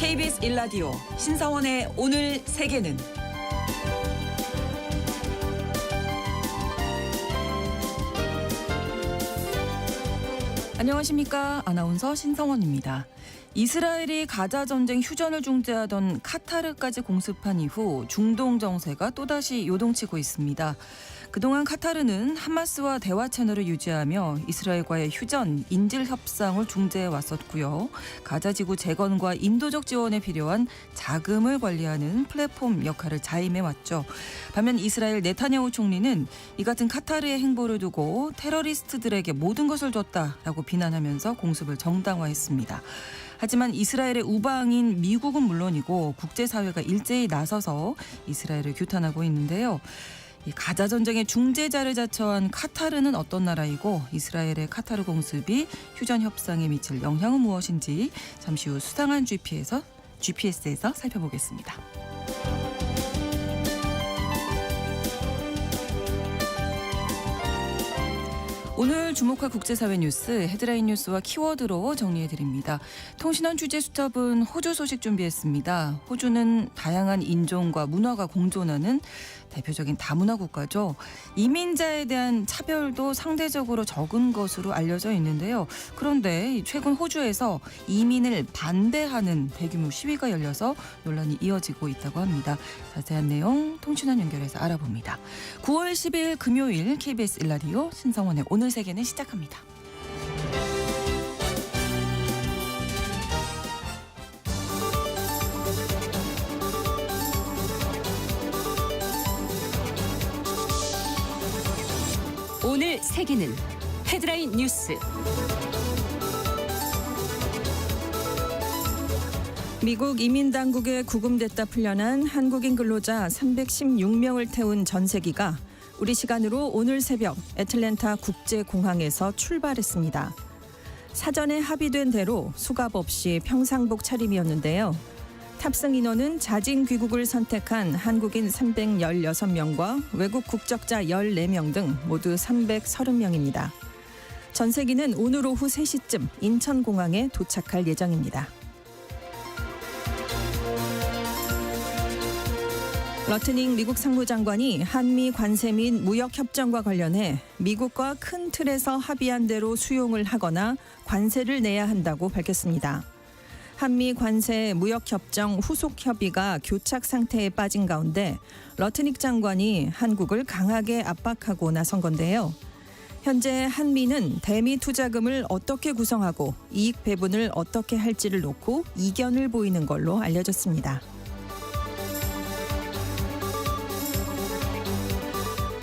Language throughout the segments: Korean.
KBS 1라디오 신성원의 오늘 세계는 안녕하십니까. 아나운서 신성원입니다. 이스라엘이 가자 전쟁 휴전을 중재하던 카타르까지 공습한 이후 중동 정세가 또다시 요동치고 있습니다. 그동안 카타르는 하마스와 대화 채널을 유지하며 이스라엘과의 휴전, 인질 협상을 중재해 왔었고요. 가자 지구 재건과 인도적 지원에 필요한 자금을 관리하는 플랫폼 역할을 자임해 왔죠. 반면 이스라엘 네타냐후 총리는 이 같은 카타르의 행보를 두고 테러리스트들에게 모든 것을 줬다라고 비난하면서 공습을 정당화했습니다. 하지만 이스라엘의 우방인 미국은 물론이고 국제사회가 일제히 나서서 이스라엘을 규탄하고 있는데요. 이 가자 전쟁의 중재자를 자처한 카타르는 어떤 나라이고 이스라엘의 카타르 공습이 휴전 협상에 미칠 영향은 무엇인지 잠시 후 수상한 GPS에서 살펴보겠습니다. 오늘 주목할 국제사회 뉴스 헤드라인 뉴스와 키워드로 정리해드립니다. 통신원 취재수첩은 호주 소식 준비했습니다. 호주는 다양한 인종과 문화가 공존하는 대표적인 다문화 국가죠. 이민자에 대한 차별도 상대적으로 적은 것으로 알려져 있는데요. 그런데 최근 호주에서 이민을 반대하는 대규모 시위가 열려서 논란이 이어지고 있다고 합니다. 자세한 내용 통신원 연결해서 알아봅니다. 9월 10일 금요일 KBS 1라디오 신성원의 오늘 세계는 시작합니다. 오늘 세계는 헤드라인 뉴스. 미국 이민당국에 구금됐다 풀려난 한국인 근로자 316명을 태운 전세기가 우리 시간으로 오늘 새벽 애틀랜타 국제공항에서 출발했습니다. 사전에 합의된 대로 수갑 없이 평상복 차림이었는데요. 탑승 인원은 자진 귀국을 선택한 한국인 316명과 외국 국적자 14명 등 모두 330명입니다. 전세기는 오늘 오후 3시쯤 인천공항에 도착할 예정입니다. 러트닝 미국 상무장관이 한미 관세 및 무역 협정과 관련해 미국과 큰 틀에서 합의한 대로 수용을 하거나 관세를 내야 한다고 밝혔습니다. 한미 관세 무역 협정 후속 협의가 교착 상태에 빠진 가운데 러트닉 장관이 한국을 강하게 압박하고 나선 건데요. 현재 한미는 대미 투자금을 어떻게 구성하고 이익 배분을 어떻게 할지를 놓고 이견을 보이는 걸로 알려졌습니다.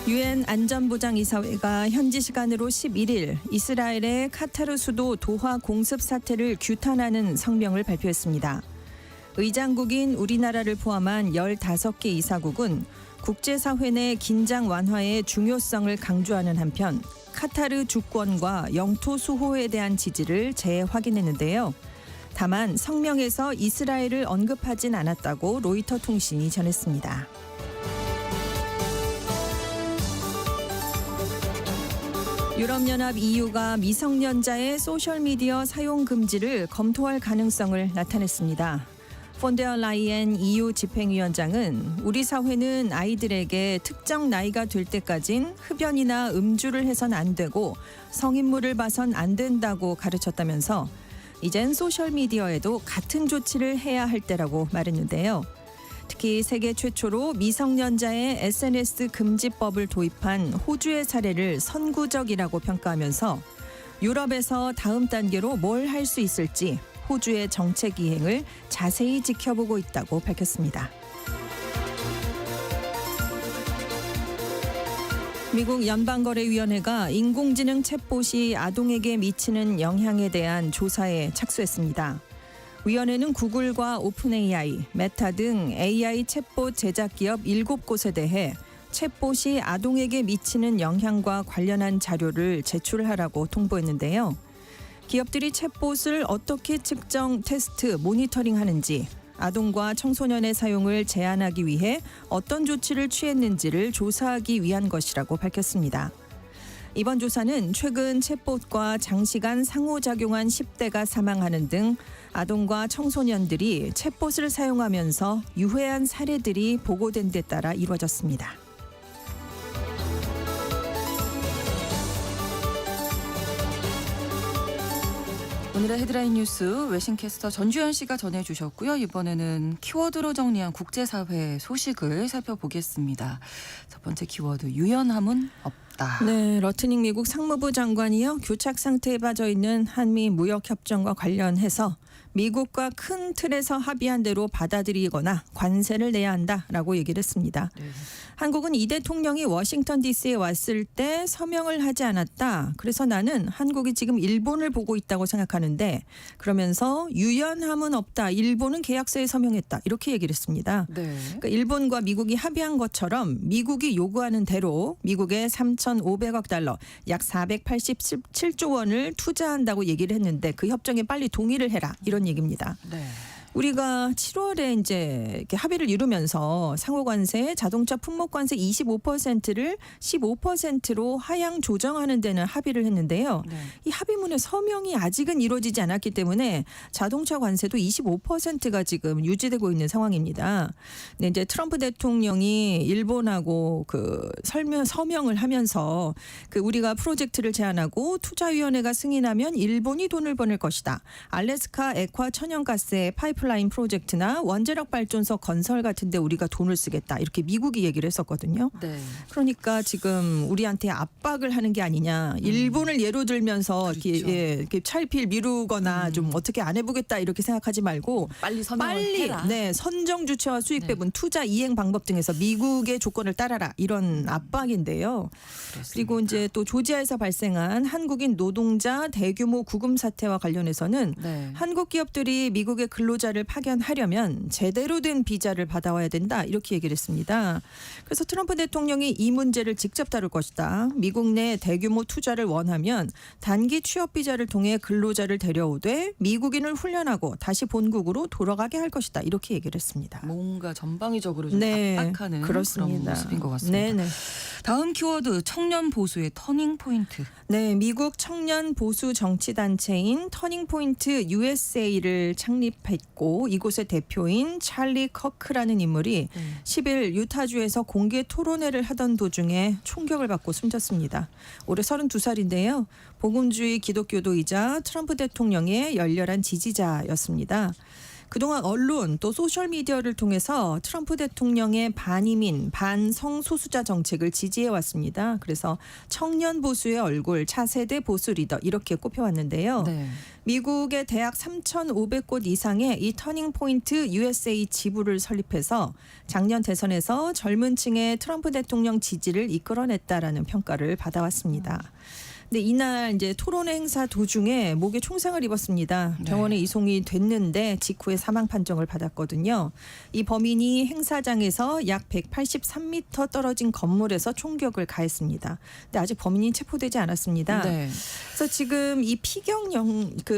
유엔 안전보장이사회가 현지 시간으로 11일 이스라엘의 카타르 수도 도하 공습 사태를 규탄하는 성명을 발표했습니다. 의장국인 우리나라를 포함한 15개 이사국은 국제사회 내 긴장 완화의 중요성을 강조하는 한편 카타르 주권과 영토 수호에 대한 지지를 재확인했는데요. 다만 성명에서 이스라엘을 언급하진 않았다고 로이터 통신이 전했습니다. 유럽연합 EU가 미성년자의 소셜미디어 사용 금지를 검토할 가능성을 나타냈습니다. 폰데어 라이엔 EU 집행위원장은 우리 사회는 아이들에게 특정 나이가 될 때까진 흡연이나 음주를 해선 안 되고 성인물을 봐선 안 된다고 가르쳤다면서 이젠 소셜미디어에도 같은 조치를 해야 할 때라고 말했는데요. 특히 세계 최초로 미성년자의 SNS 금지법을 도입한 호주의 사례를 선구적이라고 평가하면서 유럽에서 다음 단계로 뭘 할 수 있을지 호주의 정책 이행을 자세히 지켜보고 있다고 밝혔습니다. 미국 연방거래위원회가 인공지능 챗봇이 아동에게 미치는 영향에 대한 조사에 착수했습니다. 위원회는 구글과 오픈AI, 메타 등 AI 챗봇 제작 기업 7곳에 대해 챗봇이 아동에게 미치는 영향과 관련한 자료를 제출하라고 통보했는데요. 기업들이 챗봇을 어떻게 측정, 테스트, 모니터링하는지, 아동과 청소년의 사용을 제한하기 위해 어떤 조치를 취했는지를 조사하기 위한 것이라고 밝혔습니다. 이번 조사는 최근 챗봇과 장시간 상호작용한 10대가 사망하는 등 아동과 청소년들이 챗봇을 사용하면서 유해한 사례들이 보고된 데 따라 이루어졌습니다. 오늘의 헤드라인 뉴스 외신캐스터 전주현 씨가 전해주셨고요. 이번에는 키워드로 정리한 국제사회 소식을 살펴보겠습니다. 첫 번째 키워드 유연함은 없다. 네, 러트닝 미국 상무부 장관이요. 교착 상태에 빠져 있는 한미 무역 협정과 관련해서 미국과 큰 틀에서 합의한 대로 받아들이거나 관세를 내야 한다라고 얘기를 했습니다. 네. 한국은 이 대통령이 워싱턴 DC에 왔을 때 서명을 하지 않았다. 그래서 나는 한국이 지금 일본을 보고 있다고 생각하는데 그러면서 유연함은 없다. 일본은 계약서에 서명했다. 이렇게 얘기를 했습니다. 네. 그러니까 일본과 미국이 합의한 것처럼 미국이 요구하는 대로 미국의 3,500억 달러 약 487조 원을 투자한다고 얘기를 했는데 그 협정에 빨리 동의를 해라. 이런 얘기입니다. 네. 우리가 7월에 이제 이렇게 합의를 이루면서 상호관세, 자동차 품목관세 25%를 15%로 하향 조정하는 데는 합의를 했는데요. 네. 이 합의문의 서명이 아직은 이루어지지 않았기 때문에 자동차 관세도 25%가 지금 유지되고 있는 상황입니다. 근데 이제 트럼프 대통령이 일본하고 서명을 하면서 우리가 프로젝트를 제안하고 투자위원회가 승인하면 일본이 돈을 버는 것이다. 알래스카 액화 천연가스의 파이프라인 프로젝트나 원자력 발전소 건설 같은 데 우리가 돈을 쓰겠다. 이렇게 미국이 얘기를 했었거든요. 네. 그러니까 지금 우리한테 압박을 하는 게 아니냐. 일본을 예로 들면서 그렇죠. 이렇게 찰필 미루거나 좀 어떻게 안 해보겠다 이렇게 생각하지 말고 빨리 서명을 해라. 네, 선정 주체와 수익 배분, 투자 이행 방법 등에서 미국의 조건을 따라라 이런 압박인데요. 그렇습니다. 그리고 이제 또 조지아에서 발생한 한국인 노동자 대규모 구금 사태와 관련해서는 네. 한국 기업들이 미국의 근로자를 파견하려면 제대로 된 비자를 받아와야 된다 이렇게 얘기를 했습니다. 그래서 트럼프 대통령이 이 문제를 직접 다룰 것이다. 미국 내 대규모 투자를 원하면 단기 취업 비자를 통해 근로자를 데려오되 미국인을 훈련하고 다시 본국으로 돌아가게 할 것이다 이렇게 얘기를 했습니다. 뭔가 전방위적으로 좀 네, 압박하는 그렇습니다. 그런 모습인 것 같습니다. 네네. 다음 키워드 청년 보수의 터닝 포인트. 네, 미국 청년 보수 정치 단체인 터닝 포인트 USA를 창립했고 이곳의 대표인 찰리 커크라는 인물이 10일 유타주에서 공개 토론회를 하던 도중에 총격을 받고 숨졌습니다. 올해 32살인데요. 복음주의 기독교도이자 트럼프 대통령의 열렬한 지지자였습니다. 그동안 언론 또 소셜미디어를 통해서 트럼프 대통령의 반이민, 반성소수자 정책을 지지해 왔습니다. 그래서 청년 보수의 얼굴, 차세대 보수 리더 이렇게 꼽혀왔는데요. 네. 미국의 대학 3,500곳 이상의 이 터닝포인트 USA 지부를 설립해서 작년 대선에서 젊은 층의 트럼프 대통령 지지를 이끌어냈다라는 평가를 받아왔습니다. 근데 이날 이제 토론회 행사 도중에 목에 총상을 입었습니다. 병원에 이송이 됐는데 직후에 사망 판정을 받았거든요. 이 범인이 행사장에서 약 183m 떨어진 건물에서 총격을 가했습니다. 근데 아직 범인이 체포되지 않았습니다. 네. 그래서 지금 이 피격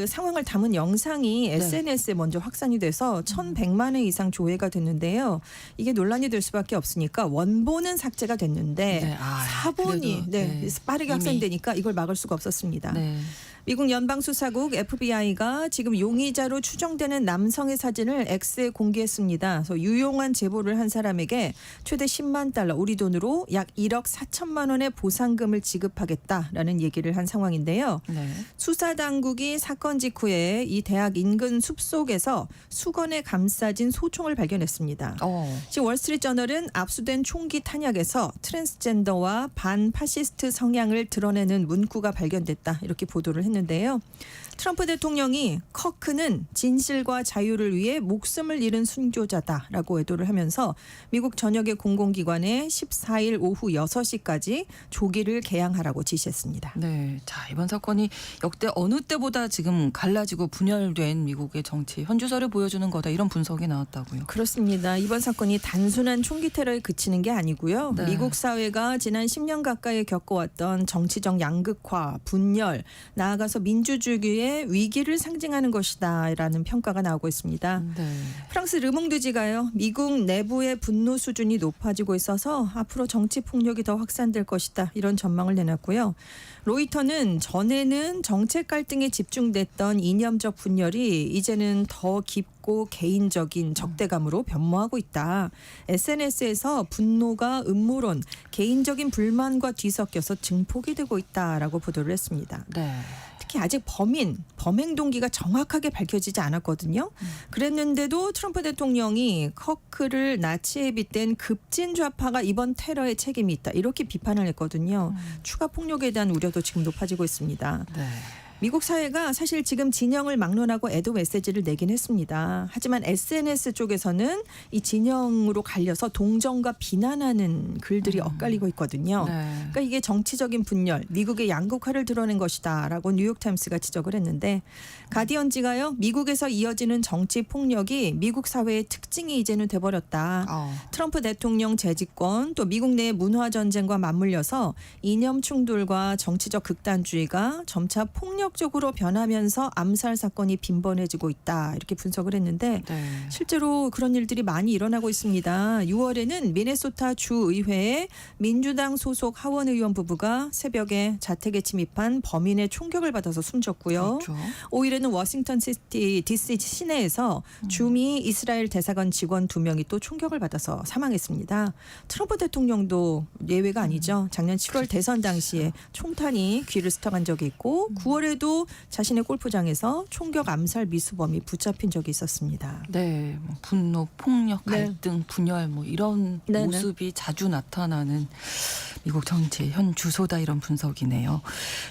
상황을 담은 영상이 SNS에 먼저 확산이 돼서 1,100만 회 이상 조회가 됐는데요. 이게 논란이 될 수밖에 없으니까 원본은 삭제가 됐는데 네. 사본이 그래도, 빠르게 이미. 확산되니까 이걸 막을 수가 없었습니다. 네. 미국 연방수사국 FBI가 지금 용의자로 추정되는 남성의 사진을 X에 공개했습니다. 그래서 유용한 제보를 한 사람에게 최대 10만 달러, 우리 돈으로 약 1억 4천만 원의 보상금을 지급하겠다라는 얘기를 한 상황인데요. 네. 수사당국이 사건 직후에 이 대학 인근 숲속에서 수건에 감싸진 소총을 발견했습니다. 지금 월스트리트저널은 압수된 총기 탄약에서 트랜스젠더와 반파시스트 성향을 드러내는 문구가 발견됐다 이렇게 보도를 했는데요. 트럼프 대통령이 커크는 진실과 자유를 위해 목숨을 잃은 순교자다라고 외도를 하면서 미국 전역의 공공기관에 14일 오후 6시까지 조기를 개항하라고 지시했습니다. 네. 자, 이번 사건이 역대 어느 때보다 지금 갈라지고 분열된 미국의 정치 현주소를 보여주는 거다 이런 분석이 나왔다고요. 그렇습니다. 이번 사건이 단순한 총기 테러에 그치는 게 아니고요. 네. 미국 사회가 지난 10년 가까이 겪어왔던 정치적 양극 비핵화, 분열, 나아가서 민주주의의 위기를 상징하는 것이다라는 평가가 나오고 있습니다. 네. 프랑스 르몽드지가요. 미국 내부의 분노 수준이 높아지고 있어서 앞으로 정치 폭력이 더 확산될 것이다. 이런 전망을 내놨고요. 로이터는 전에는 정책 갈등에 집중됐던 이념적 분열이 이제는 더 깊고 개인적인 적대감으로 변모하고 있다. SNS에서 분노가 음모론, 개인적인 불만과 뒤섞여서 증폭이 되고 있다라고 보도를 했습니다. 네. 특히 아직 범행 동기가 정확하게 밝혀지지 않았거든요. 그랬는데도 트럼프 대통령이 커크를 나치에 빗댄 급진 좌파가 이번 테러에 책임이 있다. 이렇게 비판을 했거든요. 추가 폭력에 대한 우려도 지금 높아지고 있습니다. 네. 미국 사회가 사실 지금 진영을 막론하고 애도 메시지를 내긴 했습니다. 하지만 SNS 쪽에서는 이 진영으로 갈려서 동정과 비난하는 글들이 엇갈리고 있거든요. 네. 그러니까 이게 정치적인 분열, 미국의 양극화를 드러낸 것이다라고 뉴욕타임스가 지적을 했는데 가디언지가요. 미국에서 이어지는 정치 폭력이 미국 사회의 특징이 이제는 돼버렸다. 트럼프 대통령 재집권 또 미국 내 문화 전쟁과 맞물려서 이념 충돌과 정치적 극단주의가 점차 폭력적으로 변하면서 암살 사건이 빈번해지고 있다. 이렇게 분석을 했는데 네. 실제로 그런 일들이 많이 일어나고 있습니다. 6월에는 미네소타 주의회의 민주당 소속 하원 의원 부부가 새벽에 자택에 침입한 범인의 총격을 받아서 숨졌고요. 그렇죠. 5일에는 워싱턴 DC 시내에서 주미 이스라엘 대사관 직원 2명이 또 총격을 받아서 사망했습니다. 트럼프 대통령도 예외가 아니죠. 작년 7월 대선 당시에 총탄이 귀를 스쳐간 적이 있고 9월에도 자신의 골프장에서 총격 암살 미수범이 붙잡힌 적이 있었습니다. 네, 뭐 분노, 폭력, 네. 갈등, 분열 뭐 이런 네네. 모습이 자주 나타나는 미국 정치의 현 주소다 이런 분석이네요.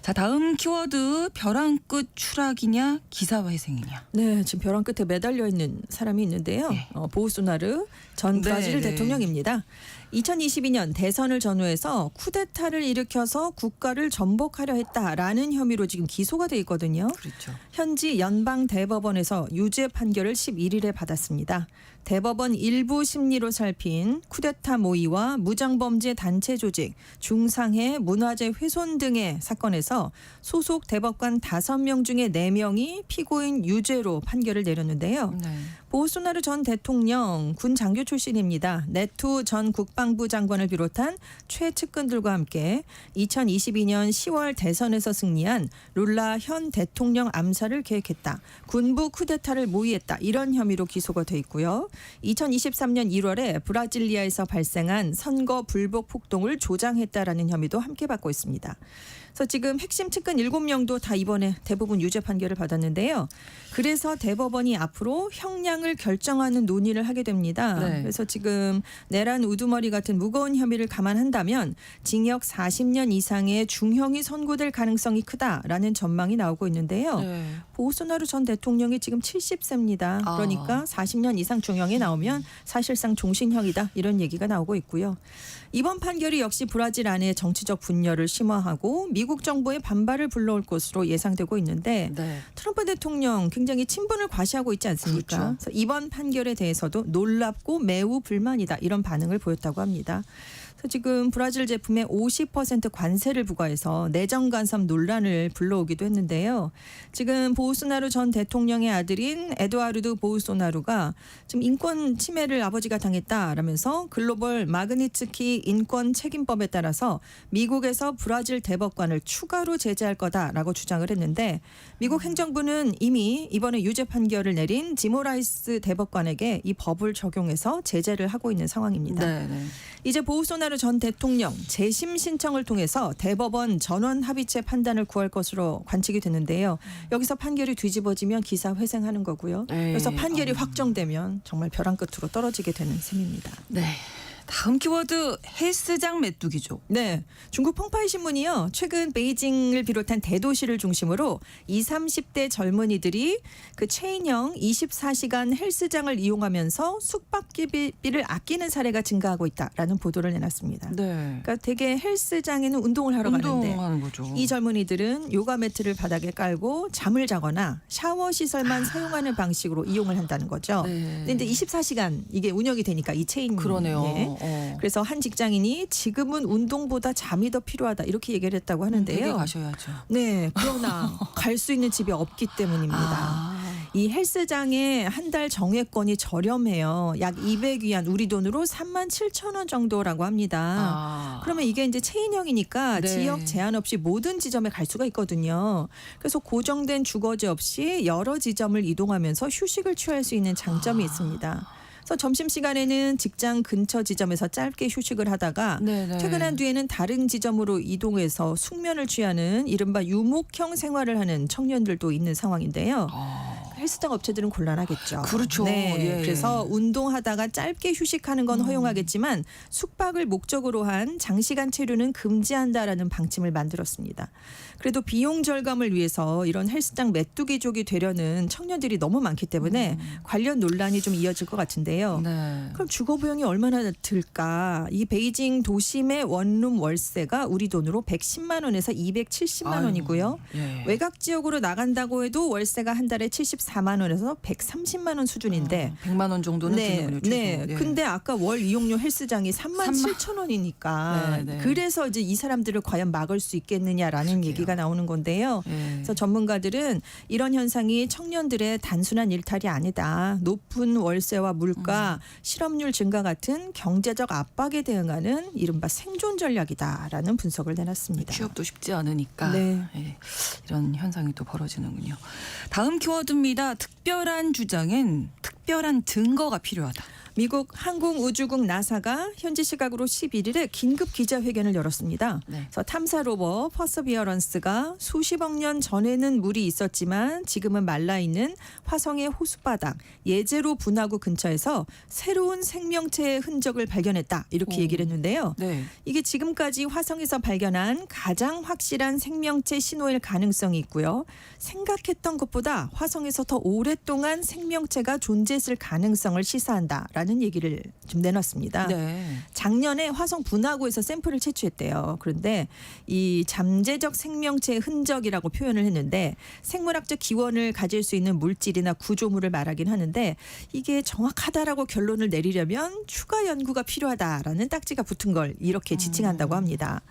자, 다음 키워드 벼랑 끝 추락이냐 기사회생이냐. 네, 지금 벼랑 끝에 매달려 있는 사람이 있는데요. 네. 보우소나루 전 브라질 네, 네. 대통령입니다. 2022년 대선을 전후해서 쿠데타를 일으켜서 국가를 전복하려 했다라는 혐의로 지금 기소가 돼 있거든요. 그렇죠. 현지 연방 대법원에서 유죄 판결을 11일에 받았습니다. 대법원 일부 심리로 살핀 쿠데타 모의와 무장범죄 단체 조직, 중상해, 문화재 훼손 등의 사건에서 소속 대법관 5명 중에 4명이 피고인 유죄로 판결을 내렸는데요. 네. 보우소나루 전 대통령 군 장교 출신입니다. 네투 전 국방부 장관을 비롯한 최측근들과 함께 2022년 10월 대선에서 승리한 룰라 현 대통령 암살을 계획했다. 군부 쿠데타를 모의했다. 이런 혐의로 기소가 돼 있고요. 2023년 1월에 브라질리아에서 발생한 선거 불복 폭동을 조장했다라는 혐의도 함께 받고 있습니다. 그래서 지금 핵심 측근 7명도 다 이번에 대부분 유죄 판결을 받았는데요. 그래서 대법원이 앞으로 형량을 결정하는 논의를 하게 됩니다. 네. 그래서 지금 내란 우두머리 같은 무거운 혐의를 감안한다면 징역 40년 이상의 중형이 선고될 가능성이 크다라는 전망이 나오고 있는데요. 네. 보우소나루 전 대통령이 지금 70세입니다. 그러니까 40년 이상 중형이 나오면 사실상 종신형이다 이런 얘기가 나오고 있고요. 이번 판결이 역시 브라질 안의 정치적 분열을 심화하고 미국 정부의 반발을 불러올 것으로 예상되고 있는데 네. 트럼프 대통령 굉장히 친분을 과시하고 있지 않습니까? 그렇죠. 그래서 이번 판결에 대해서도 놀랍고 매우 불만이다 이런 반응을 보였다고 합니다. 그래서 지금 브라질 제품에 50% 관세를 부과해서 내정 간섭 논란을 불러오기도 했는데요. 지금 보우소나루 전 대통령의 아들인 에두아르도 보우소나루가 지금 인권 침해를 아버지가 당했다라면서 글로벌 마그니츠키 인권 책임법에 따라서 미국에서 브라질 대법관을 추가로 제재할 거다라고 주장을 했는데 미국 행정부는 이미 이번에 유죄 판결을 내린 지모라이스 대법관에게 이 법을 적용해서 제재를 하고 있는 상황입니다. 네. 네. 이제 보우소나루 전 대통령 재심 신청을 통해서 대법원 전원 합의체 판단을 구할 것으로 관측이 되는데요. 여기서 판결이 뒤집어지면 기사 회생하는 거고요. 그래서 판결이 확정되면 정말 벼랑 끝으로 떨어지게 되는 셈입니다. 네. 다음 키워드 헬스장 메뚜기족. 네, 중국 펑파이 신문이요. 최근 베이징을 비롯한 대도시를 중심으로 20, 30대 젊은이들이 그 체인형 24시간 헬스장을 이용하면서 숙박비를 아끼는 사례가 증가하고 있다라는 보도를 내놨습니다. 네. 그러니까 되게 헬스장에는 운동을 하러 가는데 운동하는 거죠. 이 젊은이들은 요가 매트를 바닥에 깔고 잠을 자거나 샤워 시설만 사용하는 방식으로 이용을 한다는 거죠. 네. 근데 24시간 이게 운영이 되니까 이 체인 그러네요. 그래서 한 직장인이 지금은 운동보다 잠이 더 필요하다 이렇게 얘기를 했다고 되게 하는데요. 가셔야죠. 네, 그러나 갈 수 있는 집이 없기 때문입니다. 이 헬스장에 한 달 정회권이 저렴해요. 약 200위안 우리 돈으로 37,000원 정도라고 합니다. 그러면 이게 이제 체인형이니까 네. 지역 제한 없이 모든 지점에 갈 수가 있거든요. 그래서 고정된 주거지 없이 여러 지점을 이동하면서 휴식을 취할 수 있는 장점이 있습니다. 그래서 점심시간에는 직장 근처 지점에서 짧게 휴식을 하다가 네네. 퇴근한 뒤에는 다른 지점으로 이동해서 숙면을 취하는 이른바 유목형 생활을 하는 청년들도 있는 상황인데요. 헬스장 업체들은 곤란하겠죠. 그렇죠. 네, 예. 그래서 운동하다가 짧게 휴식하는 건 허용하겠지만 숙박을 목적으로 한 장시간 체류는 금지한다라는 방침을 만들었습니다. 그래도 비용 절감을 위해서 이런 헬스장 메뚜기족이 되려는 청년들이 너무 많기 때문에 관련 논란이 좀 이어질 것 같은데요. 네. 그럼 주거 비용이 얼마나 들까? 이 베이징 도심의 원룸 월세가 우리 돈으로 110만 원에서 270만 원이고요. 예. 외곽 지역으로 나간다고 해도 월세가 한 달에 74만 원에서 130만 원 수준인데 100만 원 정도는 드는군요. 최소. 네. 예. 근데 아까 월 이용료 헬스장이 3만 3만 7천 원이니까 네, 네. 그래서 이제 이 사람들을 과연 막을 수 있겠느냐라는 그러게요. 얘기가 나오는 건데요. 예. 그래서 전문가들은 이런 현상이 청년들의 단순한 일탈이 아니다. 높은 월세와 물가, 실업률 증가 같은 경제적 압박에 대응하는 이른바 생존 전략이다라는 분석을 내놨습니다. 취업도 쉽지 않으니까 네. 예, 이런 현상이 또 벌어지는군요. 다음 키워드입니다. 특별한 주장엔 특별한 증거가 필요하다. 미국 항공우주국 나사가 현지 시각으로 11일에 긴급 기자회견을 열었습니다. 네. 그래서 탐사 로버 퍼서비어런스가 수십억 년 전에는 물이 있었지만 지금은 말라있는 화성의 호수바닥 예제로 분화구 근처에서 새로운 생명체의 흔적을 발견했다. 이렇게 얘기를 했는데요. 네. 이게 지금까지 화성에서 발견한 가장 확실한 생명체 신호일 가능성이 있고요. 생각했던 것보다 화성에서 더 오랫동안 생명체가 존재했을 가능성을 시사한다라는 얘기를 좀 내놨습니다. 네. 작년에 화성 분화구에서 샘플을 채취했대요. 그런데 이 잠재적 생명체의 흔적이라고 표현을 했는데 생물학적 기원을 가질 수 있는 물질이나 구조물을 말하긴 하는데 이게 정확하다라고 결론을 내리려면 추가 연구가 필요하다라는 딱지가 붙은 걸 이렇게 지칭한다고 합니다.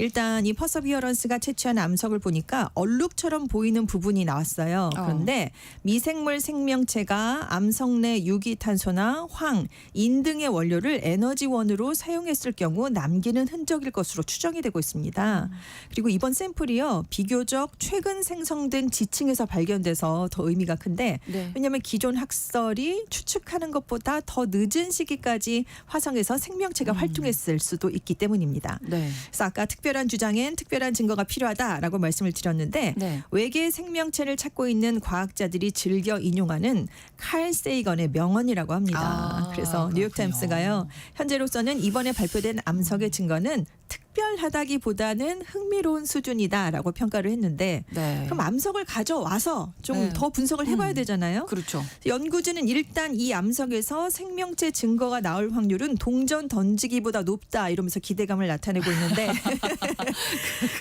일단 이 퍼서비어런스가 채취한 암석을 보니까 얼룩처럼 보이는 부분이 나왔어요. 그런데 미생물 생명체가 암석 내 유기탄소나 황, 인 등의 원료를 에너지원으로 사용했을 경우 남기는 흔적일 것으로 추정이 되고 있습니다. 그리고 이번 샘플이요. 비교적 최근 생성된 지층에서 발견돼서 더 의미가 큰데 네. 왜냐하면 기존 학설이 추측하는 것보다 더 늦은 시기까지 화성에서 생명체가 활동했을 수도 있기 때문입니다. 네. 그래서 아까 특별한 주장엔 특별한 증거가 필요하다라고 말씀을 드렸는데 네. 외계 생명체를 찾고 있는 과학자들이 즐겨 인용하는 칼 세이건의 명언이라고 합니다. 그래서 뉴욕타임스가요. 현재로서는 이번에 발표된 암석의 증거는 특별하다기보다는 흥미로운 수준이다라고 평가를 했는데 네. 그럼 암석을 가져와서 좀 네. 더 분석을 해봐야 되잖아요. 그렇죠. 연구진은 일단 이 암석에서 생명체 증거가 나올 확률은 동전 던지기보다 높다 이러면서 기대감을 나타내고 있는데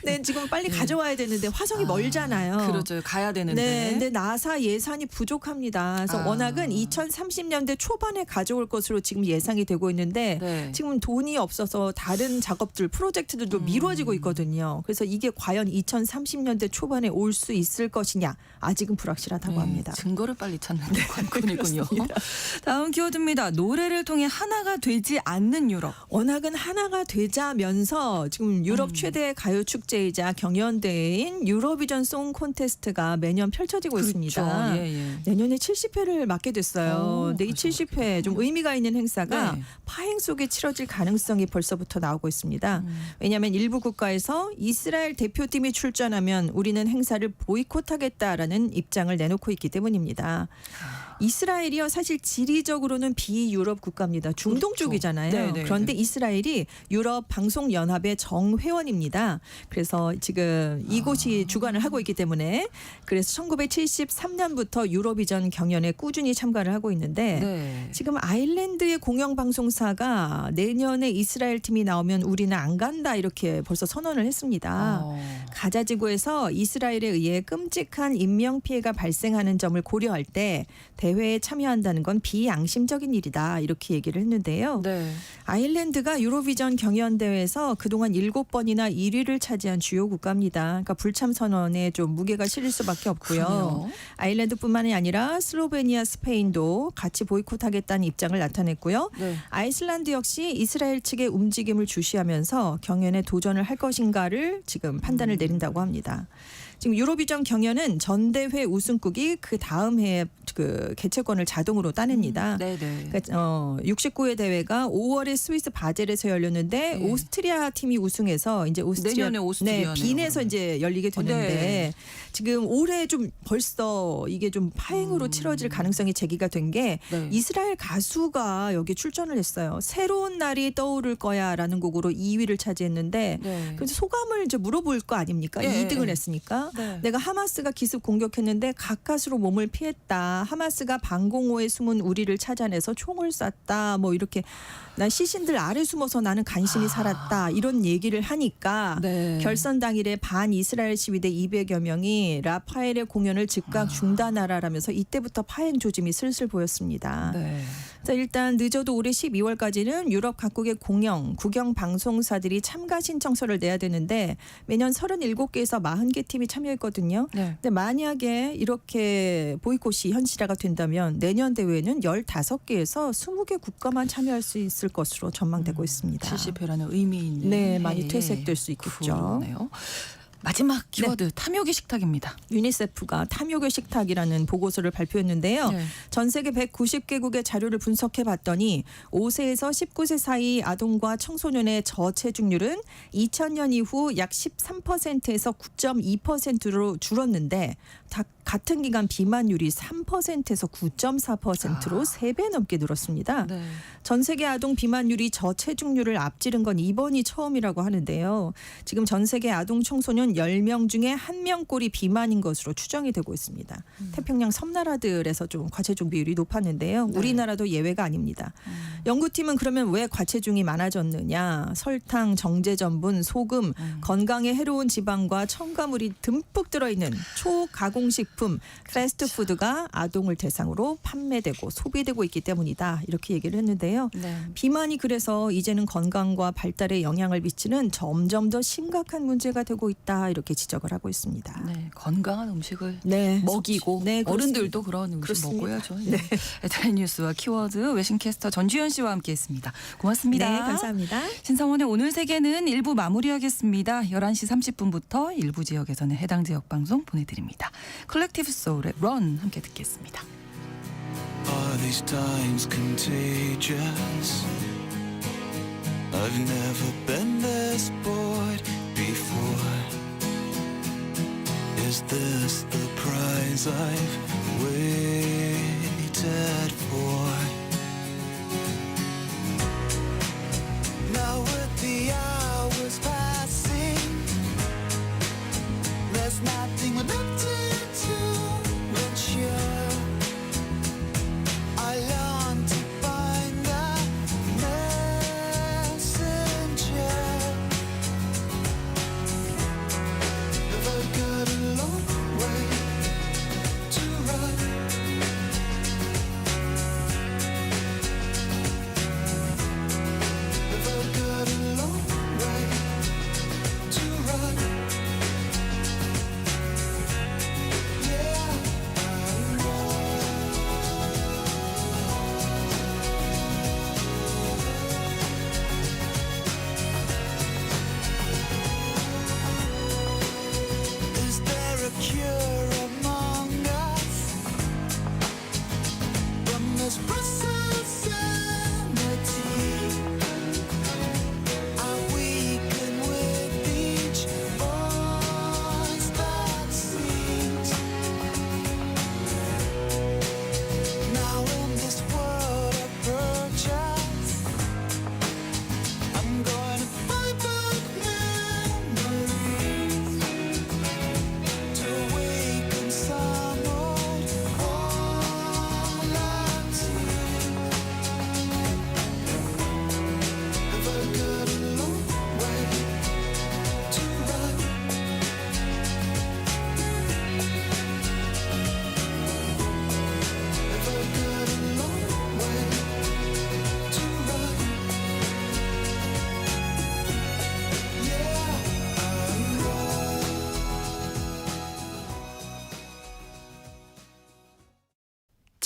네, 지금 빨리 가져와야 되는데 화성이 멀잖아요. 그렇죠. 가야 되는데. 네, 근데 나사 예산이 부족합니다. 그래서 워낙은 2030년대 초반에 가져올 것으로 지금 예상이 되고 있는데 네. 지금 돈이 없어서 다른 작업들 프로젝트들도 미뤄지고 있거든요. 그래서 이게 과연 2030년대 초반에 올 수 있을 것이냐 아직은 불확실하다고 합니다. 증거를 빨리 찾는 관건이군요. 다음 키워드입니다. 노래를 통해 하나가 되지 않는 유럽. 워낙은 하나가 되자면서 지금 유럽 최대 가요 축제이자 경연대회인 유로비전 송 콘테스트가 매년 펼쳐지고 있습니다. 예, 예. 내년에 70회를 맡게 됐어요. 근데 이 70회 좀 의미가 있는 행사가 네. 파행 속에 치러질 가능성이 벌써부터 나오고 있습니다. 왜냐하면 일부 국가에서 이스라엘 대표팀이 출전하면 우리는 행사를 보이콧하겠다라는 입장을 내놓고 있기 때문입니다. 이스라엘이요 사실 지리적으로는 비유럽 국가입니다. 중동 그렇죠. 쪽이잖아요. 네네. 그런데 이스라엘이 유럽 방송연합의 정회원입니다. 그래서 지금 이곳이 주관을 하고 있기 때문에 그래서 1973년부터 유로비전 경연에 꾸준히 참가를 하고 있는데 네. 지금 아일랜드의 공영방송사가 내년에 이스라엘 팀이 나오면 우리는 안 간다 이렇게 벌써 선언을 했습니다. 가자지구에서 이스라엘에 의해 끔찍한 인명피해가 발생하는 점을 고려할 때 대회에 참여한다는 건 비양심적인 일이다 이렇게 얘기를 했는데요. 네. 아일랜드가 유로비전 경연대회에서 그동안 7번이나 1위를 차지한 주요 국가입니다. 그러니까 불참 선언에 좀 무게가 실릴 수밖에 없고요. 그러네요. 아일랜드뿐만이 아니라 슬로베니아, 스페인도 같이 보이콧하겠다는 입장을 나타냈고요. 네. 아이슬란드 역시 이스라엘 측의 움직임을 주시하면서 경연에 도전을 할 것인가를 지금 판단을 내린다고 합니다. 지금 유로비전 경연은 전대회 우승국이 그 다음 해에 그 개최권을 자동으로 따냅니다. 네네. 69회 대회가 5월에 스위스 바젤에서 열렸는데 네. 오스트리아 팀이 우승해서 이제 내년에 오스트리아네요, 빈에서 그러면. 이제 열리게 되는데 네. 지금 올해 좀 벌써 이게 좀 파행으로 치러질 가능성이 제기가 된 게 네. 이스라엘 가수가 여기 출전을 했어요. 새로운 날이 떠오를 거야라는 곡으로 2위를 차지했는데 네. 그래서 소감을 이제 물어볼 거 아닙니까? 네. 2등을 했으니까. 네. 내가 하마스가 기습 공격했는데 가까스로 몸을 피했다. 하마스가 방공호에 숨은 우리를 찾아내서 총을 쐈다. 뭐 이렇게 난 시신들 아래 숨어서 나는 간신히 살았다. 이런 얘기를 하니까 네. 결선 당일에 반 이스라엘 시위대 200여 명이 라파엘의 공연을 즉각 중단하라라면서 이때부터 파행 조짐이 슬슬 보였습니다. 네. 자, 일단 늦어도 올해 12월까지는 유럽 각국의 국영 방송사들이 참가 신청서를 내야 되는데 매년 37개에서 40개 팀이 참여했거든요. 네. 근데 만약에 이렇게 보이콧이 현실화가 된다면 내년 대회는 15개에서 20개 국가만 참여할 수 있을 것으로 전망되고 있습니다. 70회라는 의미 있는 네, 많이 해에. 퇴색될 수 있겠죠. 그러네요. 마지막 키워드 탐욕의 식탁입니다. 유니세프가 탐욕의 식탁이라는 보고서를 발표했는데요. 네. 전 세계 190개국의 자료를 분석해 봤더니 5세에서 19세 사이 아동과 청소년의 저체중률은 2000년 이후 약 13%에서 9.2%로 줄었는데 같은 기간 비만율이 3%에서 9.4%로 3배 넘게 늘었습니다. 네. 전 세계 아동 비만율이 저체중률을 앞지른 건 이번이 처음이라고 하는데요. 지금 전 세계 아동 청소년 10명 중에 1명꼴이 비만인 것으로 추정이 되고 있습니다. 태평양 섬나라들에서 좀 과체중 비율이 높았는데요. 네. 우리나라도 예외가 아닙니다. 연구팀은 그러면 왜 과체중이 많아졌느냐. 설탕, 정제전분, 소금, 건강에 해로운 지방과 첨가물이 듬뿍 들어있는 초가공식품, 패스트푸드가 아동을 대상으로 판매되고 소비되고 있기 때문이다. 이렇게 얘기를 했는데요. 네. 비만이 그래서 이제는 건강과 발달에 영향을 미치는 점점 더 심각한 문제가 되고 있다. 이렇게 지적을 하고 있습니다. 네. 건강한 음식을 네. 먹이고 네, 그렇습니다. 어른들도 그런 음식 그렇습니다. 먹어야죠. 네. 에드라인 뉴스와 키워드 외신캐스터 전주현 씨와 함께했습니다. 고맙습니다. 네, 감사합니다. 신성원의 오늘 세계는 1부 마무리하겠습니다. 11시 30분부터 일부 지역에서는 해당 지역 방송 보내드립니다. 컬렉티브 소울의 Run 함께 듣겠습니다. Are these times contagious? I've never been this bored before. Is this the prize I've waited for? Now with the hours passing, there's nothing left to ensure. I long to find the messenger. Have I got a long way to run? Have I got a long way to run?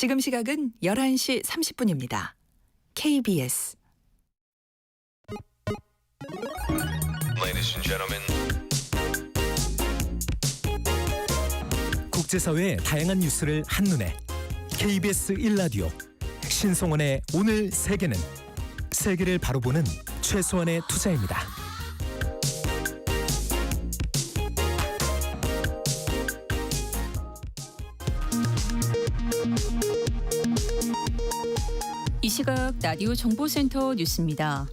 지금 시각은 11시 30분입니다. KBS Ladies and gentlemen. 국제사회의 다양한 뉴스를 한눈에 KBS 1라디오 신성원의 오늘 세계는 세계를 바로 보는 최소한의 투자입니다. 이 시각 라디오 정보센터 뉴스입니다.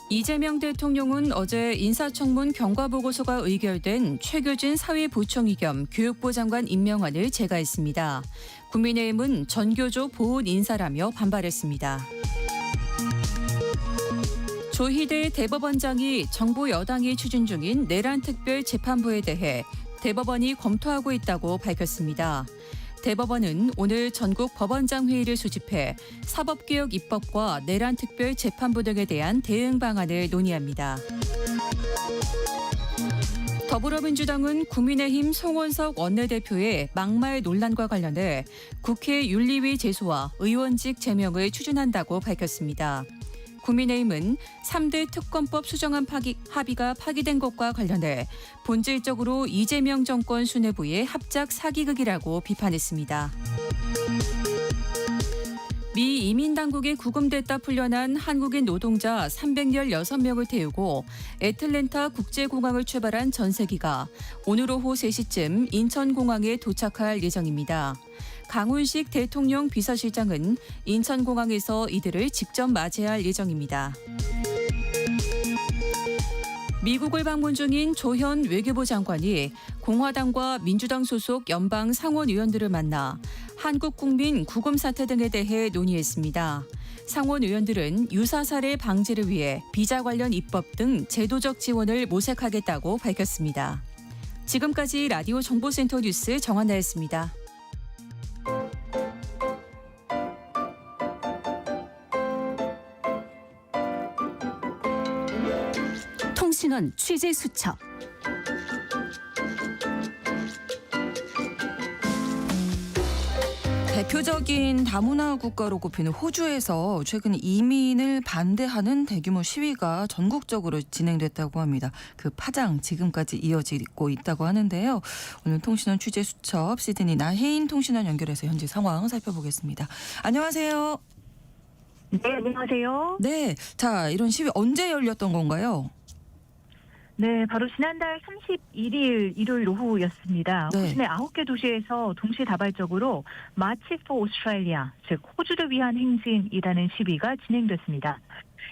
이재명 대통령은 어제 인사청문 경과보고서가 의결된 최규진 사회부총리 겸 교육부 장관 임명안을 제거했습니다. 국민의힘은 전교조 보훈 인사라며 반발했습니다. 조희대 대법원장이 정부 여당이 추진 중인 내란 특별 재판부에 대해 대법원이 검토하고 있다고 밝혔습니다. 대법원은 오늘 전국 법원장 회의를 소집해 사법개혁 입법과 내란 특별 재판부 등에 대한 대응 방안을 논의합니다. 더불어민주당은 국민의힘 송원석 원내대표의 막말 논란과 관련해 국회 윤리위 제소와 의원직 제명을 추진한다고 밝혔습니다. 국민의힘은 3대 특검법 수정안 합의가 파기된 것과 관련해 본질적으로 이재명 정권 수뇌부의 합작 사기극이라고 비판했습니다. 미 이민당국에 구금됐다 풀려난 한국인 노동자 316명을 태우고 애틀랜타 국제공항을 출발한 전세기가 오늘 오후 3시쯤 인천공항에 도착할 예정입니다. 강훈식 대통령 비서실장은 인천공항에서 이들을 직접 맞이할 예정입니다. 미국을 방문 중인 조현 외교부 장관이 공화당과 민주당 소속 연방 상원 의원들을 만나 한국 국민 구금 사태 등에 대해 논의했습니다. 상원 의원들은 유사 사례 방지를 위해 비자 관련 입법 등 제도적 지원을 모색하겠다고 밝혔습니다. 지금까지 라디오 정보센터 뉴스 정한나였습니다. 통신원 취재 수첩. 대표적인 다문화 국가로 꼽히는 호주에서 최근 이민을 반대하는 대규모 시위가 전국적으로 진행됐다고 합니다. 그 파장 지금까지 이어지고 있다고 하는데요. 오늘 통신원 취재 수첩 시드니 나혜인 통신원 연결해서 현지 상황 살펴보겠습니다. 안녕하세요. 네, 안녕하세요. 네, 자 이런 시위 언제 열렸던 건가요? 네, 바로 지난달 31일 일요일 오후였습니다. 네. 호주 내 9개 도시에서 동시다발적으로 마치 포 오스트레일리아, 즉 호주를 위한 행진이라는 시위가 진행됐습니다.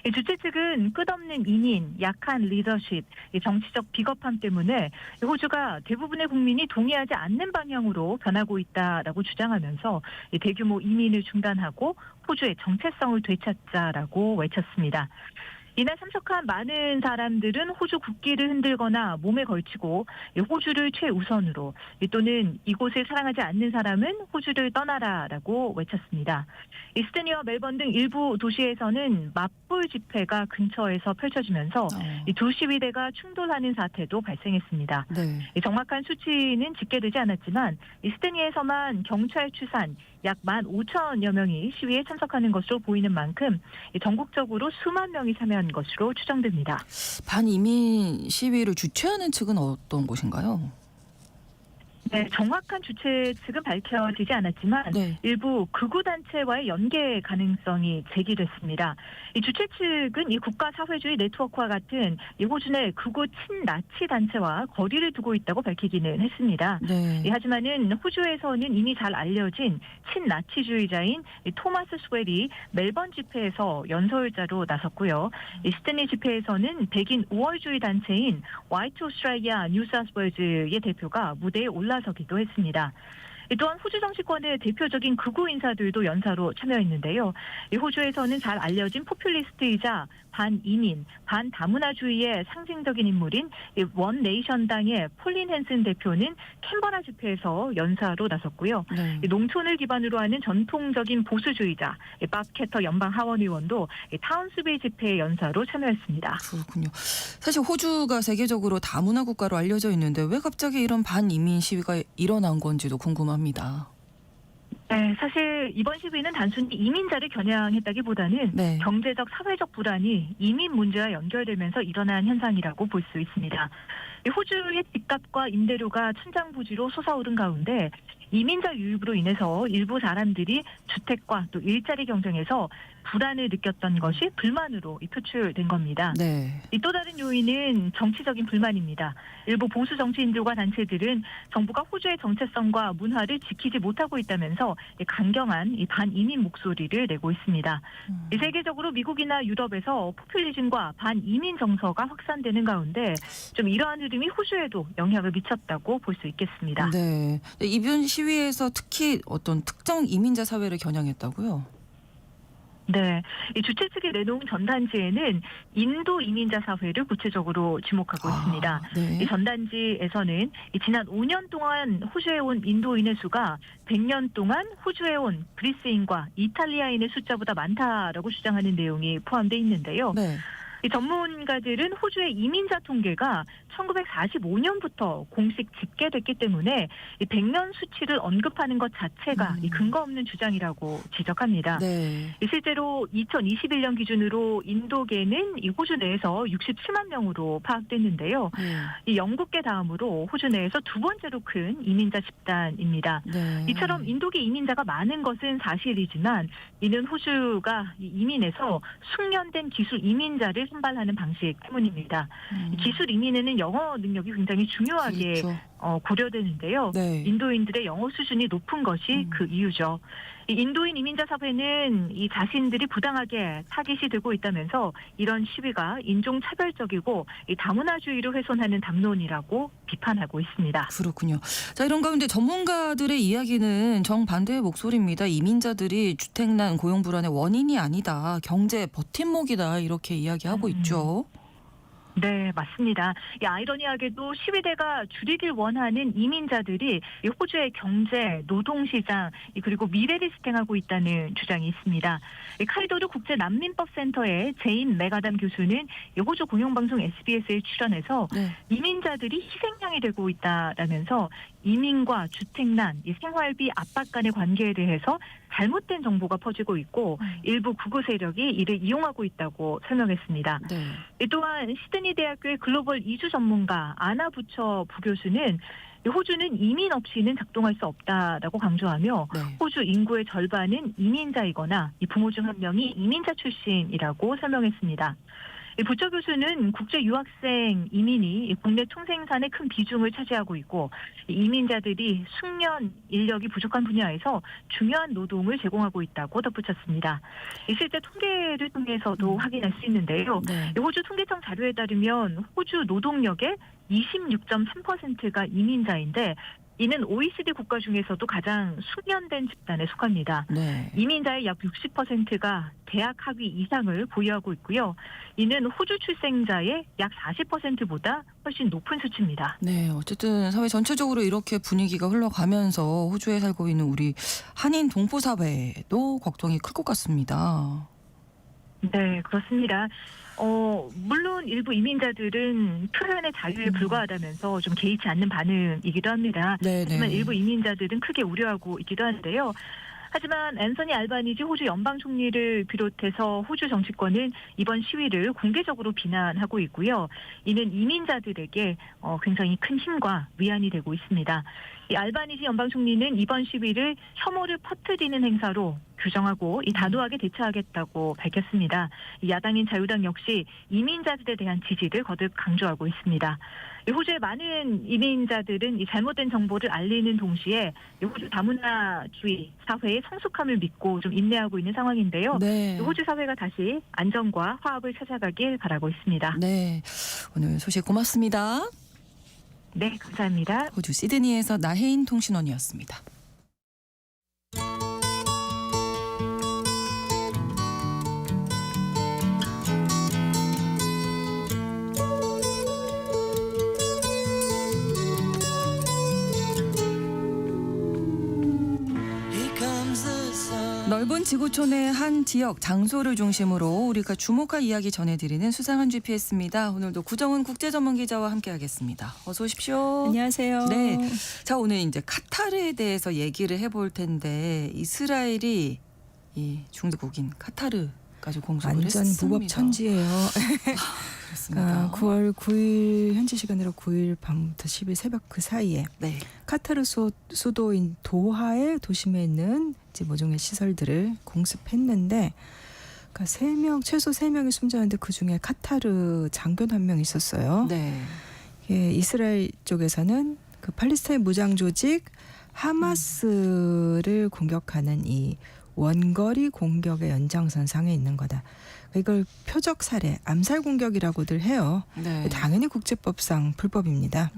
이 주최 측은 끝없는 인인, 약한 리더십, 정치적 비겁함 때문에 호주가 대부분의 국민이 동의하지 않는 방향으로 변하고 있다라고 주장하면서 대규모 이민을 중단하고 호주의 정체성을 되찾자라고 외쳤습니다. 이날 참석한 많은 사람들은 호주 국기를 흔들거나 몸에 걸치고 호주를 최우선으로 또는 이곳을 사랑하지 않는 사람은 호주를 떠나라라고 외쳤습니다. 시드니와 멜번 등 일부 도시에서는 맞불 집회가 근처에서 펼쳐지면서 이 두 시위대가 충돌하는 사태도 발생했습니다. 네. 정확한 수치는 집계되지 않았지만 시드니에서만 경찰 추산 약 15,000여 명이 시위에 참석하는 것으로 보이는 만큼 전국적으로 수만 명이 참여한 것으로 추정됩니다. 반이민 시위를 주최하는 측은 어떤 곳인가요? 네, 정확한 주최 측은 밝혀지지 않았지만 네. 일부 극우 단체와의 연계 가능성이 제기됐습니다. 이 주최 측은 이 국가사회주의 네트워크와 같은 이 호주 내 극우 친나치 단체와 거리를 두고 있다고 밝히기는 했습니다. 네. 하지만은 호주에서는 이미 잘 알려진 친나치주의자인 이 토마스 스웰이 멜번 집회에서 연설자로 나섰고요. 이 시드니 집회에서는 백인 우월주의 단체인 화이트 오스트레일리아 뉴사우스웨일즈의 대표가 무대에 올라서기도 했습니다. 또한 호주 정치권의 대표적인 극우 인사들도 연사로 참여했는데요. 호주에서는 잘 알려진 포퓰리스트이자 반이민, 반다문화주의의 상징적인 인물인 원 네이션당의 폴린 헨슨 대표는 캔버라 집회에서 연사로 나섰고요. 네. 농촌을 기반으로 하는 전통적인 보수주의자 밥 캐터 연방 하원 의원도 타운스빌 집회 연사로 참여했습니다. 그렇군요. 사실 호주가 세계적으로 다문화 국가로 알려져 있는데 왜 갑자기 이런 반이민 시위가 일어난 건지도 궁금합니다. 네, 사실 이번 시위는 단순히 이민자를 겨냥했다기보다는 네. 경제적, 사회적 불안이 이민 문제와 연결되면서 일어난 현상이라고 볼 수 있습니다. 이 호주의 집값과 임대료가 천장부지로 솟아오른 가운데 이민자 유입으로 인해서 일부 사람들이 주택과 또 일자리 경쟁에서 불안을 느꼈던 것이 불만으로 표출된 겁니다. 네. 이 또 다른 요인은 정치적인 불만입니다. 일부 보수 정치인들과 단체들은 정부가 호주의 정체성과 문화를 지키지 못하고 있다면서 강경한 이 반이민 목소리를 내고 있습니다. 이 세계적으로 미국이나 유럽에서 포퓰리즘과 반이민 정서가 확산되는 가운데 좀 이러한 흐름이 호주에도 영향을 미쳤다고 볼 수 있겠습니다. 네. 이번 시위에서 특히 어떤 특정 이민자 사회를 겨냥했다고요? 네, 이 주최 측이 내놓은 전단지에는 인도 이민자 사회를 구체적으로 지목하고 있습니다. 네. 이 전단지에서는 이 지난 5년 동안 호주에 온 인도인의 수가 100년 동안 호주에 온 그리스인과 이탈리아인의 숫자보다 많다라고 주장하는 내용이 포함되어 있는데요. 네. 이 전문가들은 호주의 이민자 통계가 1945년부터 공식 집계됐기 때문에 이 100년 수치를 언급하는 것 자체가 이 근거 없는 주장이라고 지적합니다. 네. 이 실제로 2021년 기준으로 인도계는 이 호주 내에서 67만 명으로 파악됐는데요. 이 영국계 다음으로 호주 내에서 두 번째로 큰 이민자 집단입니다. 네. 이처럼 인도계 이민자가 많은 것은 사실이지만 이는 호주가 이 이민에서 숙련된 기술 이민자를 선발하는 방식 때문입니다. 기술 이민에는 영어 능력이 굉장히 중요하게 그렇죠. 고려되는데요. 네. 인도인들의 영어 수준이 높은 것이 그 이유죠. 이 인도인 이민자 사회는 이 자신들이 부당하게 타깃이 되고 있다면서 이런 시위가 인종차별적이고 이 다문화주의를 훼손하는 담론이라고 비판하고 있습니다. 그렇군요. 자, 이런 가운데 전문가들의 이야기는 정반대의 목소리입니다. 이민자들이 주택난, 고용 불안의 원인이 아니다. 경제 버팀목이다. 이렇게 이야기하고 있죠. 네, 맞습니다. 이 아이러니하게도 시위대가 줄이길 원하는 이민자들이 이 호주의 경제, 노동시장, 그리고 미래를 지탱하고 있다는 주장이 있습니다. 이 카이도르 국제난민법센터의 제인 메가담 교수는 이 호주 공영방송 SBS에 출연해서 네. 이민자들이 희생양이 되고 있다라면서 이민과 주택난, 이 생활비 압박 간의 관계에 대해서 잘못된 정보가 퍼지고 있고 일부 극우 세력이 이를 이용하고 있다고 설명했습니다. 네. 또한 시드니 대학교의 글로벌 이주 전문가 아나 부처 부교수는 호주는 이민 없이는 작동할 수 없다라고 강조하며 네. 호주 인구의 절반은 이민자이거나 이 부모 중 한 명이 이민자 출신이라고 설명했습니다. 이 부처 교수는 국제 유학생 이민이 국내 총생산의 큰 비중을 차지하고 있고 이민자들이 숙련 인력이 부족한 분야에서 중요한 노동을 제공하고 있다고 덧붙였습니다. 실제 통계를 통해서도 확인할 수 있는데요. 네. 호주 통계청 자료에 따르면 호주 노동력의 26.3%가 이민자인데 이는 OECD 국가 중에서도 가장 숙련된 집단에 속합니다. 네. 이민자의 약 60%가 대학 학위 이상을 보유하고 있고요. 이는 호주 출생자의 약 40%보다 훨씬 높은 수치입니다. 네, 어쨌든 사회 전체적으로 이렇게 분위기가 흘러가면서 호주에 살고 있는 우리 한인 동포 사회도 걱정이 클 것 같습니다. 네, 그렇습니다. 물론 일부 이민자들은 표현의 자유에 불과하다면서 좀 개의치 않는 반응이기도 합니다. 네, 하지만 네. 일부 이민자들은 크게 우려하고 있기도 하는데요. 하지만 앤서니 알바니지 호주 연방 총리를 비롯해서 호주 정치권은 이번 시위를 공개적으로 비난하고 있고요. 이는 이민자들에게 굉장히 큰 힘과 위안이 되고 있습니다. 이 알바니지 연방 총리는 이번 시위를 혐오를 퍼뜨리는 행사로 규정하고 단호하게 대처하겠다고 밝혔습니다. 야당인 자유당 역시 이민자들에 대한 지지를 거듭 강조하고 있습니다. 호주의 많은 이민자들은 이 잘못된 정보를 알리는 동시에 호주 다문화주의 사회의 성숙함을 믿고 좀 인내하고 있는 상황인데요. 네. 호주 사회가 다시 안정과 화합을 찾아가길 바라고 있습니다. 네. 오늘 소식 고맙습니다. 네, 감사합니다. 호주 시드니에서 나혜인 통신원이었습니다. Here comes the sun. 넓은 지구촌의 한 지역 장소를 중심으로 우리가 주목할 이야기 전해드리는 수상한 GPS입니다. 오늘도 구정은 국제전문기자와 함께하겠습니다. 어서 오십시오. 안녕하세요. 네. 자, 오늘 이제 카타르에 대해서 얘기를 해볼 텐데 이스라엘이 이 중동국인 카타르까지 공습을 완전 했습니다. 무법천지예요. 그렇습니다. 9월 9일 현지 시간으로 9일 밤부터 10일 새벽 그 사이에 네. 카타르 수도인 도하의 도심에 있는 이제 모종의 시설들을 공습했는데, 그러니까 최소 3명이 숨졌는데 그 중에 카타르 장교 한 명 있었어요. 네. 예, 이스라엘 쪽에서는 그 팔레스타인 무장 조직 하마스를 공격하는 이 원거리 공격의 연장선상에 있는 거다. 이걸 표적 살해, 암살 공격이라고들 해요. 네. 당연히 국제법상 불법입니다.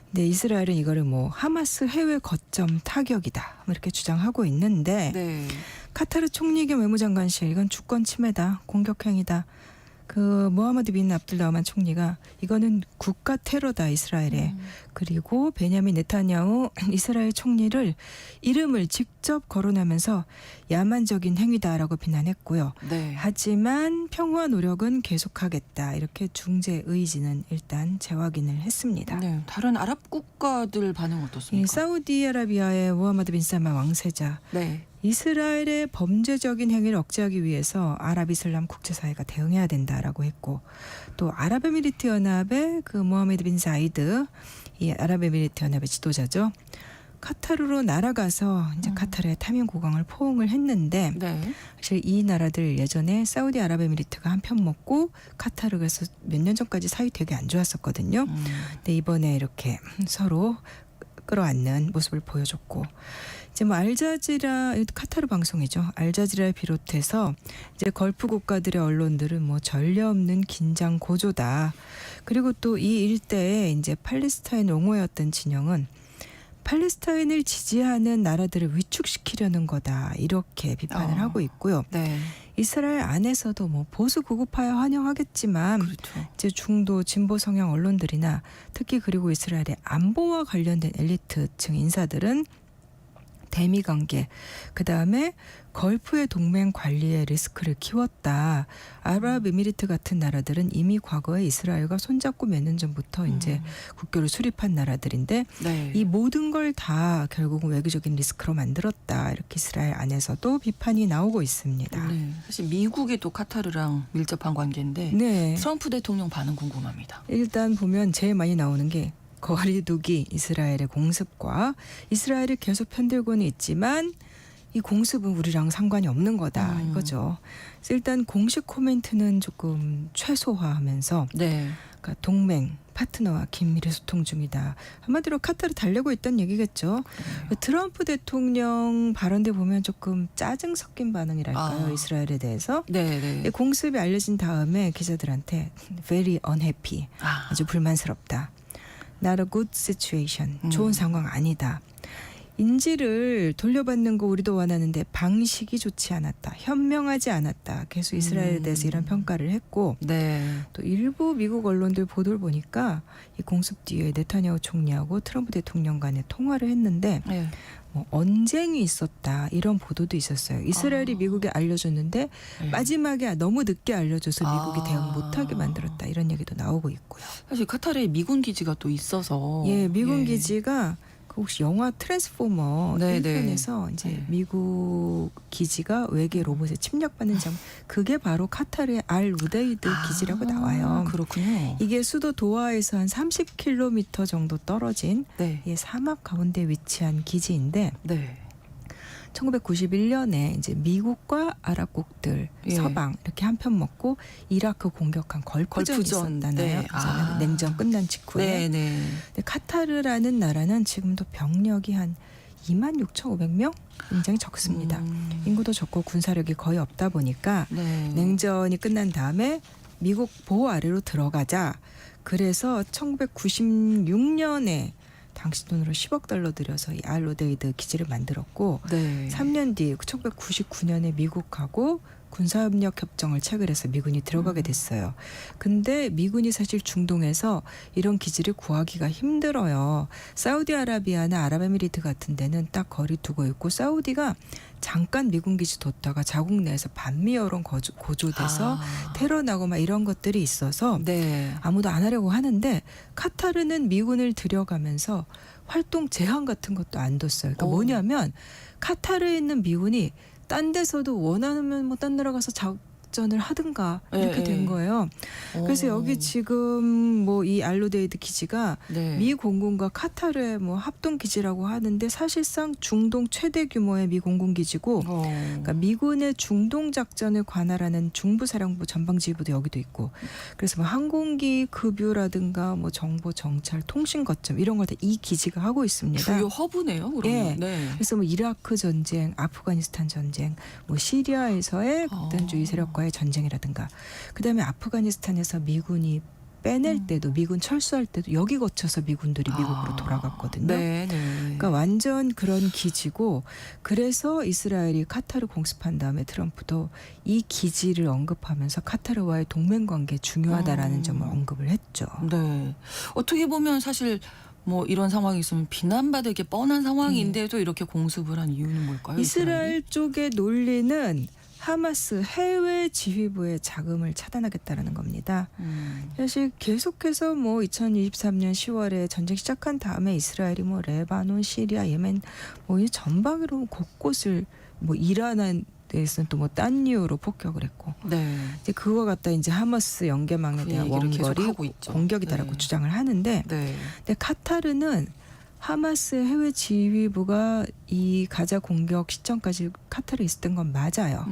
근데 이스라엘은 이거를 뭐 하마스 해외 거점 타격이다 이렇게 주장하고 있는데, 네. 카타르 총리 겸 외무장관실 이건 주권 침해다, 공격 행위다. 그 모하마드 빈 압둘라흐만 총리가 이거는 국가 테러다 이스라엘에. 그리고 베냐민 네타냐후 이스라엘 총리를 이름을 직접 거론하면서 야만적인 행위다라고 비난했고요. 네. 하지만 평화 노력은 계속하겠다 이렇게 중재 의지는 일단 재확인을 했습니다. 네. 다른 아랍 국가들 반응 이 어떻습니까? 사우디아라비아의 모하마드 빈 살만 왕세자, 네. 이스라엘의 범죄적인 행위를 억제하기 위해서 아랍이슬람 국제사회가 대응해야 된다라고 했고, 또 아랍에미리트 연합의 그 모하메드 빈 사이드, 이 아랍에미리트 연합의 지도자죠. 카타르로 날아가서 이제 카타르의 탐영고강을 포옹을 했는데, 네. 사실 이 나라들 예전에 사우디 아랍에미리트가 한편 먹고 카타르에서 몇 년 전까지 사이 되게 안 좋았었거든요. 근데 이번에 이렇게 서로 끌어안는 모습을 보여줬고, 이제 뭐 알자지라, 카타르 방송이죠. 알자지라를 비롯해서 이제 걸프 국가들의 언론들은 뭐 전례 없는 긴장 고조다. 그리고 또 이 일대에 이제 팔레스타인 옹호였던 진영은 팔레스타인을 지지하는 나라들을 위축시키려는 거다 이렇게 비판을 하고 있고요. 네. 이스라엘 안에서도 뭐 보수 구급파야 환영하겠지만, 그렇죠. 이제 중도 진보 성향 언론들이나 특히 그리고 이스라엘의 안보와 관련된 엘리트층 인사들은 대미 관계, 그다음에 걸프의 동맹 관리에 리스크를 키웠다. 아랍에미리트 같은 나라들은 이미 과거에 이스라엘과 손잡고 몇 년 전부터 이제 국교를 수립한 나라들인데, 네. 이 모든 걸 다 결국은 외교적인 리스크로 만들었다. 이렇게 이스라엘 안에서도 비판이 나오고 있습니다. 네. 사실 미국이 또 카타르랑 밀접한 관계인데 네. 트럼프 대통령 반응 궁금합니다. 일단 보면 제일 많이 나오는 게 거리두기, 이스라엘의 공습과 이스라엘이 계속 편들고는 있지만 이 공습은 우리랑 상관이 없는 거다 이거죠. 그래서 일단 공식 코멘트는 조금 최소화하면서, 네. 그러니까 동맹, 파트너와 긴밀히 소통 중이다. 한마디로 카타르 달래고 있다는 얘기겠죠. 트럼프 대통령 발언대 보면 조금 짜증 섞인 반응이랄까요. 이스라엘에 대해서. 네, 네. 공습이 알려진 다음에 기자들한테 very unhappy, 아주 불만스럽다. Not a good situation. 좋은 상황 아니다. 인지를 돌려받는 거 우리도 원하는데 방식이 좋지 않았다. 현명하지 않았다. 계속 이스라엘에 대해서 이런 평가를 했고, 네. 또 일부 미국 언론들 보도를 보니까 이 공습 뒤에 네타냐후 총리하고 트럼프 대통령 간에 통화를 했는데 네. 뭐 언쟁이 있었다 이런 보도도 있었어요. 이스라엘이 미국에 알려줬는데 네. 마지막에 너무 늦게 알려줘서 미국이 아. 대응 못하게 만들었다 이런 얘기도 나오고 있고요. 사실 카타르에 미군 기지가 또 있어서 예, 미군 예. 기지가 그 혹시 영화 트랜스포머 네, 1편에서 이제 네. 미국 기지가 외계 로봇에 침략받는 장면, 그게 바로 카타르의 알 우데이드 기지라고 나와요. 그렇군요. 이게 수도 도하에서 한 30km 정도 떨어진 네. 이 사막 가운데 위치한 기지인데, 네. 1991년에 이제 미국과 아랍국들 예. 서방 이렇게 한편 먹고 이라크 공격한 걸프전이 걸프전. 있었잖아요. 네. 그래서 냉전 끝난 직후에. 네, 네. 근데 카타르라는 나라는 지금도 병력이 한 26,500명? 굉장히 적습니다. 인구도 적고 군사력이 거의 없다 보니까 네. 냉전이 끝난 다음에 미국 보호 아래로 들어가자. 그래서 1996년에 당시 돈으로 10억 달러 들여서 이 알로데이드 기지를 만들었고, 네. 3년 뒤 1999년에 미국하고 군사협력 협정을 체결해서 미군이 들어가게 됐어요. 근데 미군이 사실 중동에서 이런 기지를 구하기가 힘들어요. 사우디아라비아나 아랍에미리트 같은 데는 딱 거리 두고 있고 사우디가 잠깐 미군 기지 뒀다가 자국 내에서 반미 여론 고조돼서 테러 나고 막 이런 것들이 있어서 네. 아무도 안 하려고 하는데 카타르는 미군을 들여가면서 활동 제한 같은 것도 안 뒀어요. 그러니까 뭐냐면 카타르에 있는 미군이 딴 데서도 원하면 뭐 딴 나라 가서 작전을 하든가 이렇게 예, 된 예. 거예요. 그래서 여기 지금 뭐 이 알로데이드 기지가 네. 미 공군과 카타르의 뭐 합동 기지라고 하는데 사실상 중동 최대 규모의 미 공군 기지고 그러니까 미군의 중동 작전을 관할하는 중부사령부 전방지휘부도 여기도 있고 그래서 뭐 항공기 급유라든가 뭐 정보 정찰 통신 거점 이런 걸 다 이 기지가 하고 있습니다. 주요 허브네요. 그러면. 예. 네. 그래서 뭐 이라크 전쟁, 아프가니스탄 전쟁, 뭐 시리아에서의 극단주의 세력과의 전쟁이라든가, 그다음에 아프가니스탄에서 미군이 빼낼 때도 미군 철수할 때도 여기 거쳐서 미군들이 미국으로 돌아갔거든요. 네, 네. 그러니까 완전 그런 기지고 그래서 이스라엘이 카타르 공습한 다음에 트럼프도 이 기지를 언급하면서 카타르와의 동맹 관계 중요하다라는 점을 언급을 했죠. 네. 어떻게 보면 사실 뭐 이런 상황이 있으면 비난받을 게 뻔한 상황인데도 이렇게 공습을 한 이유는 뭘까요? 이스라엘 쪽의 논리는 하마스 해외 지휘부의 자금을 차단하겠다라는 겁니다. 사실 계속해서 뭐 2023년 10월에 전쟁 시작한 다음에 이스라엘이 뭐 레바논, 시리아, 예멘 뭐 이 전방으로 곳곳을 뭐 이란한 데서는 또 뭐 딴 이유로 폭격을 했고 네. 이제 그거 갖다 이제 하마스 연계망에 그 대한 얘기를 계속 원거리 하고 있죠. 공격이다라고 네. 주장을 하는데 네. 근데 카타르는 하마스 해외 지휘부가 이 가자 공격 시점까지 카타르에 있었던 건 맞아요.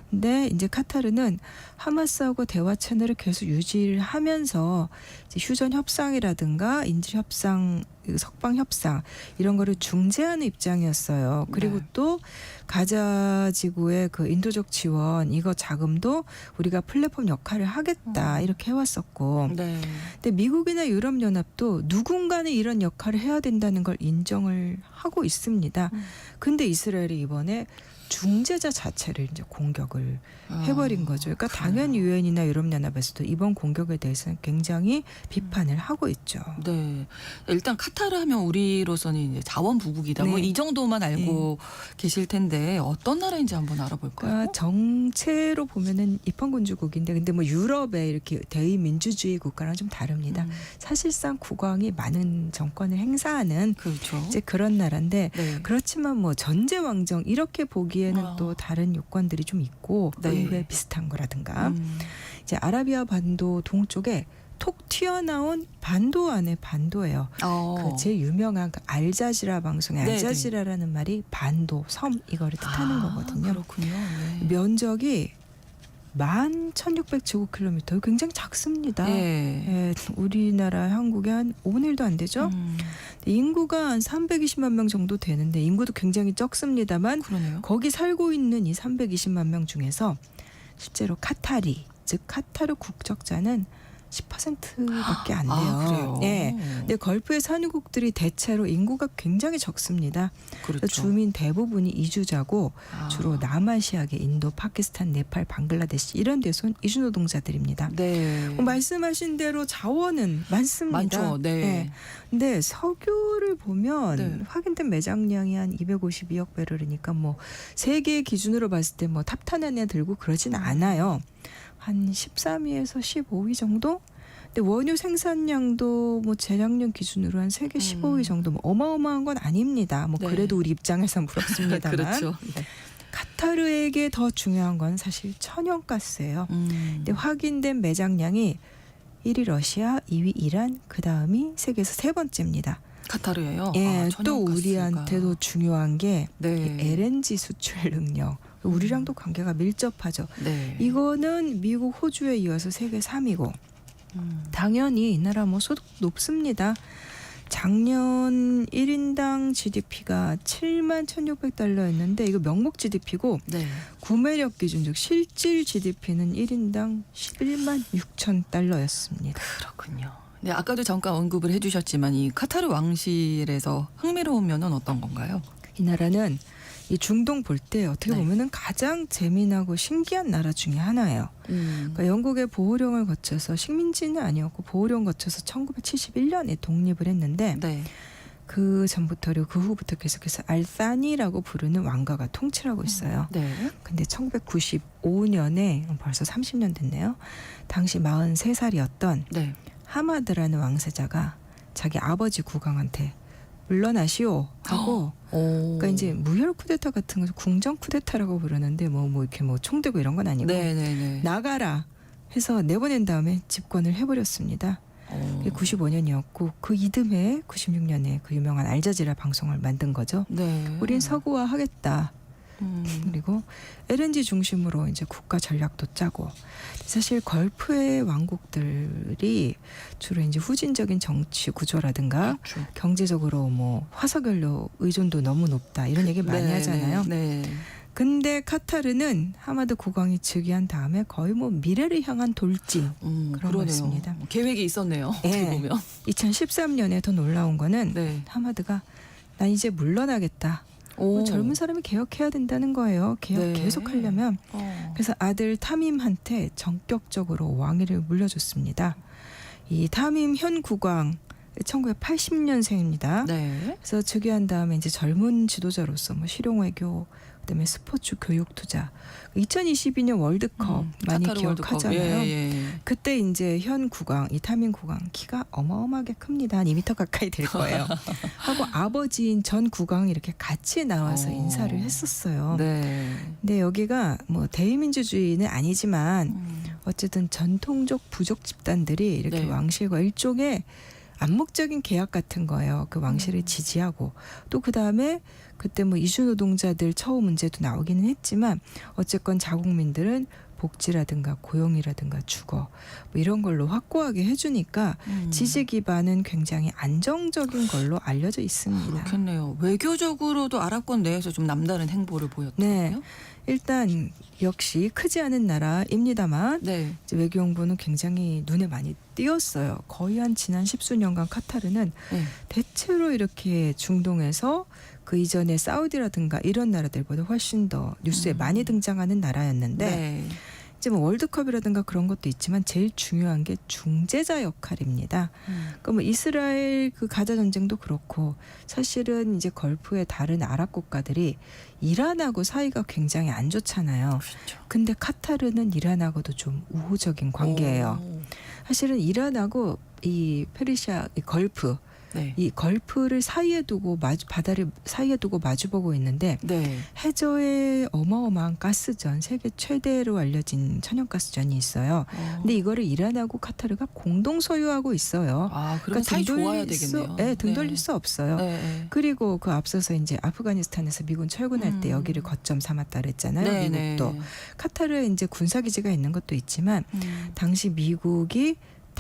근데 이제 카타르는 하마스하고 대화 채널을 계속 유지를 하면서 이제 휴전 협상이라든가 인질 협상, 석방 협상 이런 거를 중재하는 입장이었어요. 그리고 네. 또 가자 지구의 그 인도적 지원 이거 자금도 우리가 플랫폼 역할을 하겠다 이렇게 해왔었고 네. 근데 미국이나 유럽연합도 누군가는 이런 역할을 해야 된다는 걸 인정을 하고 있습니다. 근데 이스라엘이 이번에 중재자 자체를 이제 공격을 해버린 거죠. 그러니까 당연히 유엔이나 유럽연합에서도 이번 공격에 대해서는 굉장히 비판을 하고 있죠. 네. 일단 카타르 하면 우리로서는 이제 자원부국이다. 네. 뭐 이 정도만 알고 계실 텐데 어떤 나라인지 한번 알아볼까요? 그러니까 정체로 보면은 입헌군주국인데 근데 뭐 유럽의 이렇게 대의민주주의 국가랑 좀 다릅니다. 사실상 국왕이 많은 정권을 행사하는 그렇죠. 이제 그런 나라인데 네. 그렇지만 뭐 전제 왕정 이렇게 보기에는 또 다른 요건들이 좀 있고 네. 의회 비슷한 거라든가 이제 아라비아 반도 동쪽에 톡 튀어나온 반도 안에 반도예요. 그 제일 유명한 그 알자지라 방송의 네네. 알자지라라는 말이 반도 섬 이거를 뜻하는 거거든요. 그렇군요. 네. 면적이 11,600제곱킬로미터 굉장히 작습니다. 예. 예, 우리나라 한국에 한 5분의 1도 안 되죠. 인구가 한 320만 명 정도 되는데 인구도 굉장히 적습니다만 그러네요. 거기 살고 있는 이 320만 명 중에서 실제로 카타리 즉 카타르 국적자는 10%밖에 안 돼요. 아, 그래요? 예. 근데 걸프의 산유국들이 대체로 인구가 굉장히 적습니다. 그렇죠. 주민 대부분이 이주자고 아. 주로 남아시아계 인도, 파키스탄, 네팔, 방글라데시 이런 데서 온 이주 노동자들입니다. 네. 말씀하신 대로 자원은 많습니다. 많죠. 네. 예. 근데 석유를 보면 네. 확인된 매장량이 한 252억 배럴이니까 뭐 세계 기준으로 봤을 때 뭐 탑10 안에 들고 그러진 않아요. 한 13위에서 15위 정도? 근데 원유 생산량도 뭐 재작년 기준으로 한 세계 15위 정도 뭐 어마어마한 건 아닙니다. 뭐 네. 그래도 우리 입장에서 부럽습니다만 그렇죠. 네. 카타르에게 더 중요한 건 사실 천연가스예요. 근데 확인된 매장량이 1위 러시아, 2위 이란, 그 다음이 세계에서 세 번째입니다. 카타르예요. 예, 아, 또 천연가스가. 우리한테도 중요한 게 네. LNG 수출 능력. 우리랑도 관계가 밀접하죠. 네. 이거는 미국, 호주에 이어서 세계 3위고 당연히 이 나라 뭐 소득 높습니다. 작년 1인당 GDP가 71,600달러였는데 이거 명목 GDP고 네. 구매력 기준 즉 실질 GDP는 1인당 11만 6천 달러였습니다. 그렇군요. 네, 아까도 잠깐 언급을 해주셨지만 이 카타르 왕실에서 흥미로운 면은 어떤 건가요? 이 나라는 이 중동 볼 때 어떻게 네. 보면은 가장 재미나고 신기한 나라 중에 하나예요. 그러니까 영국의 보호령을 거쳐서 식민지는 아니었고 보호령 거쳐서 1971년에 독립을 했는데 네. 그 전부터요, 그 후부터 계속해서 알사니라고 부르는 왕가가 통치를 하고 있어요. 네. 근데 1995년에 벌써 30년 됐네요. 당시 43살이었던 네. 하마드라는 왕세자가 자기 아버지 국왕한테 물러나시오 하고 그러니까 이제 무혈 쿠데타 같은 거 궁정 쿠데타라고 부르는데 뭐 이렇게 뭐 총 들고 이런 건 아니고 네네네. 나가라 해서 내보낸 다음에 집권을 해버렸습니다. 그게 95년이었고 그 이듬해 96년에 그 유명한 알자지라 방송을 만든 거죠. 네. 우린 서구화하겠다. 그리고 LNG 중심으로 이제 국가 전략도 짜고 사실 걸프의 왕국들이 주로 이제 후진적인 정치 구조라든가 그렇죠. 경제적으로 뭐 화석연료 의존도 너무 높다 이런 얘기 많이 네, 하잖아요. 네. 근데 카타르는 하마드 국왕이 즉위한 다음에 거의 뭐 미래를 향한 돌진 그런 그러네요. 거였습니다. 계획이 있었네요. 어떻게 네. 보면. 2013년에 더 놀라운 거는 네. 하마드가 난 이제 물러나겠다. 뭐 젊은 사람이 개혁해야 된다는 거예요. 개혁 네. 계속하려면. 그래서 아들 타밈한테 전격적으로 왕위를 물려줬습니다. 이 타밈 현 국왕 1980년생입니다. 네. 그래서 즉위한 다음에 이제 젊은 지도자로서 뭐 실용 외교, 그다음에 스포츠 교육 투자, 2022년 월드컵 많이 카타르 월드컵. 기억하잖아요. 예, 예. 그때 이제 현 국왕, 이 타민 국왕 키가 어마어마하게 큽니다. 한 2m 가까이 될 거예요. 하고 아버지인 전 국왕이 이렇게 같이 나와서 인사를 했었어요. 네. 근데 여기가 뭐 대의민주주의는 아니지만 어쨌든 전통적 부족 집단들이 이렇게 네. 왕실과 일종의 암묵적인 계약 같은 거예요. 그 왕실을 지지하고 또 그다음에 그때 뭐 이주 노동자들 처우 문제도 나오기는 했지만 어쨌건 자국민들은 복지라든가 고용이라든가 주거 뭐 이런 걸로 확고하게 해주니까 지지 기반은 굉장히 안정적인 걸로 알려져 있습니다. 그렇겠네요. 외교적으로도 아랍권 내에서 좀 남다른 행보를 보였거든요. 네. 일단 역시 크지 않은 나라입니다만 네. 이제 외교홍보는 굉장히 눈에 많이 띄었어요. 거의 한 지난 10수년간 카타르는 네. 대체로 이렇게 중동에서 그 이전에 사우디라든가 이런 나라들보다 훨씬 더 뉴스에 많이 등장하는 나라였는데 네. 이제 뭐 월드컵이라든가 그런 것도 있지만 제일 중요한 게 중재자 역할입니다. 그러니까 뭐 이스라엘 그 가자 전쟁도 그렇고 사실은 이제 걸프의 다른 아랍 국가들이 이란하고 사이가 굉장히 안 좋잖아요. 그렇죠. 근데 카타르는 이란하고도 좀 우호적인 관계예요. 사실은 이란하고 이 페르시아 이 걸프 네. 이 걸프를 사이에 두고 바다를 사이에 두고 마주보고 있는데 네. 해저에 어마어마한 가스전 세계 최대로 알려진 천연가스전이 있어요. 근데 이거를 이란하고 카타르가 공동 소유하고 있어요. 아, 그럼 사이 좋아야 되겠네요. 네, 등 돌릴 수 없어요. 네. 그리고 그 앞서서 이제 아프가니스탄에서 미군 철군할 때 여기를 거점 삼았다 그랬잖아요. 네, 미국도 네. 카타르에 이제 군사기지가 있는 것도 있지만 당시 미국이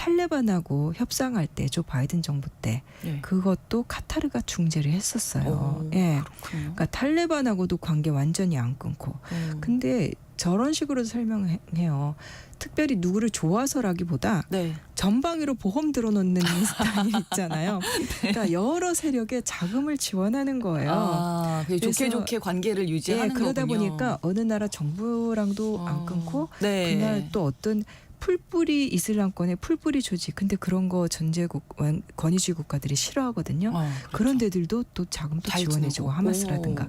탈레반하고 협상할 때 조 바이든 정부 때 네. 그것도 카타르가 중재를 했었어요. 오, 예. 그렇군요. 그러니까 탈레반하고도 관계 완전히 안 끊고. 근데 저런 식으로 설명해요. 특별히 누구를 좋아서라기보다 네. 전방위로 보험 들어놓는 스타일 있잖아요. 그러니까 여러 세력에 자금을 지원하는 거예요. 아, 좋게 그래서 좋게 관계를 유지하는 그러다 거군요. 보니까 어느 나라 정부랑도 안 끊고 네. 그날 또 어떤 풀뿌리 이슬람권의 풀뿌리 조직 근데 그런 거 전제국 권위주의 국가들이 싫어하거든요. 그렇죠. 그런 데들도 또 자금도 잘 지원해주고 주고. 하마스라든가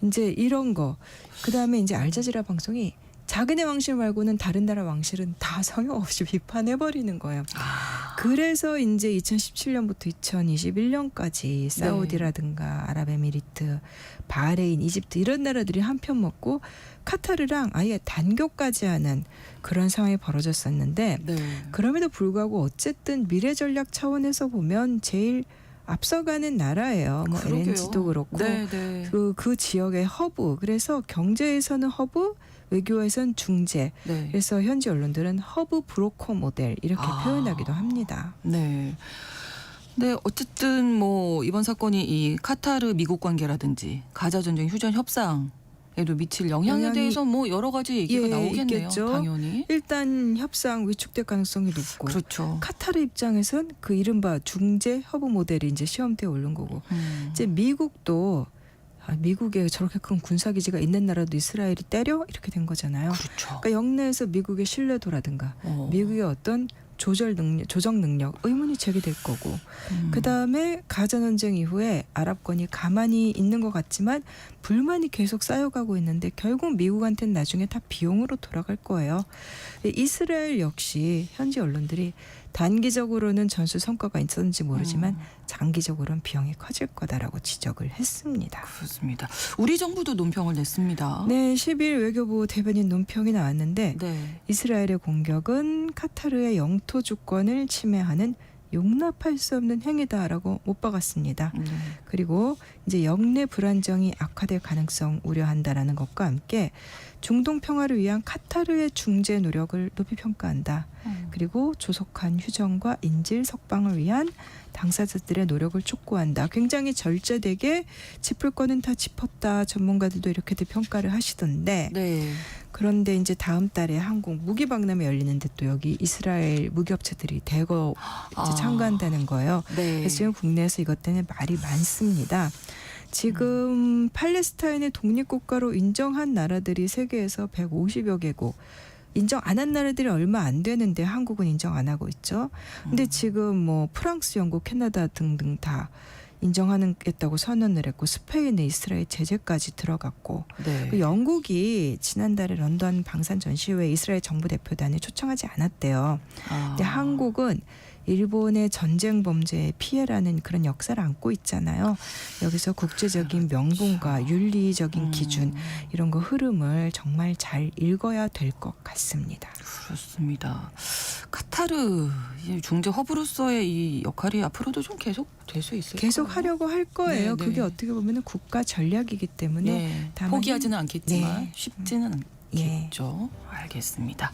이제 이런 거 그다음에 이제 알자지라 방송이 자기네 왕실 말고는 다른 나라 왕실은 다 성역 없이 비판해버리는 거예요. 그래서 이제 2017년부터 2021년까지 사우디라든가 아랍에미리트, 바레인, 이집트 이런 나라들이 한편 먹고 카타르랑 아예 단교까지 하는 그런 상황이 벌어졌었는데 네. 그럼에도 불구하고 어쨌든 미래 전략 차원에서 보면 제일 앞서가는 나라예요. 뭐 그러게요. LNG도 그렇고 네, 네. 그 지역의 허브. 그래서 경제에서는 허브, 외교에서는 중재. 네. 그래서 현지 언론들은 허브 브로커 모델 이렇게 아. 표현하기도 합니다. 네. 네, 어쨌든 뭐 이번 사건이 이 카타르 미국 관계라든지 가자 전쟁 휴전 협상에도 미칠 영향에 영향이- 대해서 뭐 여러 가지 얘기가 예, 나오겠네요. 있겠죠. 당연히. 일단 협상 위축될 가능성이 높고 그렇죠. 카타르 입장에선 그 이른바 중재 허브 모델이 이제 시험대에 오른 거고 이제 미국도 미국에 저렇게 큰 군사기지가 있는 나라도 이스라엘이 때려? 이렇게 된 거잖아요. 그렇죠. 그러니까 영내에서 미국의 신뢰도라든가 미국의 어떤 조정 능력 의문이 제기될 거고 그다음에 가자 전쟁 이후에 아랍권이 가만히 있는 것 같지만 불만이 계속 쌓여가고 있는데 결국 미국한테는 나중에 다 비용으로 돌아갈 거예요. 이스라엘 역시 현지 언론들이 단기적으로는 전술 성과가 있었는지 모르지만 장기적으로는 비용이 커질 거다라고 지적을 했습니다. 그렇습니다. 우리 정부도 논평을 냈습니다. 네, 10일 외교부 대변인 논평이 나왔는데 네. 이스라엘의 공격은 카타르의 영토 주권을 침해하는 용납할 수 없는 행위다라고 못 박았습니다. 그리고 이제 영내 불안정이 악화될 가능성 우려한다라는 것과 함께 중동 평화를 위한 카타르의 중재 노력을 높이 평가한다. 그리고 조속한 휴전과 인질 석방을 위한 당사자들의 노력을 촉구한다. 굉장히 절제되게 짚을 거는 다 짚었다. 전문가들도 이렇게들 평가를 하시던데 네. 그런데 이제 다음 달에 한국 무기 박람회 열리는데 또 여기 이스라엘 무기업체들이 대거 이제 참가한다는 거예요. 네. 그래서 지금 국내에서 이것 때문에 말이 많습니다. 지금 팔레스타인의 독립국가로 인정한 나라들이 세계에서 150여 개국, 인정 안 한 나라들이 얼마 안 되는데 한국은 인정 안 하고 있죠. 근데 지금 뭐 프랑스, 영국, 캐나다 등등 다 인정하겠다고 선언을 했고 스페인에 이스라엘 제재까지 들어갔고 네. 그 영국이 지난달에 런던 방산 전시회에 이스라엘 정부 대표단을 초청하지 않았대요. 근데 한국은 일본의 전쟁 범죄의 피해라는 그런 역사를 안고 있잖아요. 여기서 국제적인 명분과 윤리적인 기준 이런 거 흐름을 정말 잘 읽어야 될 것 같습니다. 그렇습니다. 카타르 중재 허브로서의 이 역할이 앞으로도 좀 계속 될 수 있을까요? 계속 하려고 할 거예요. 네, 네. 그게 어떻게 보면 국가 전략이기 때문에 네. 다만 포기하지는 않겠지만 네. 쉽지는 예. 않겠죠. 알겠습니다.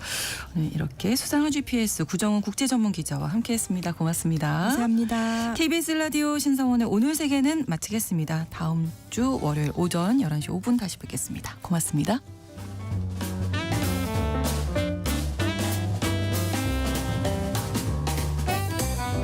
오늘 이렇게 수상한 GPS 구정훈 국제전문기자와 함께했습니다. 고맙습니다. 감사합니다. KBS 라디오 신성원의 오늘 세계는 마치겠습니다. 다음 주 월요일 오전 11시 5분 다시 뵙겠습니다. 고맙습니다.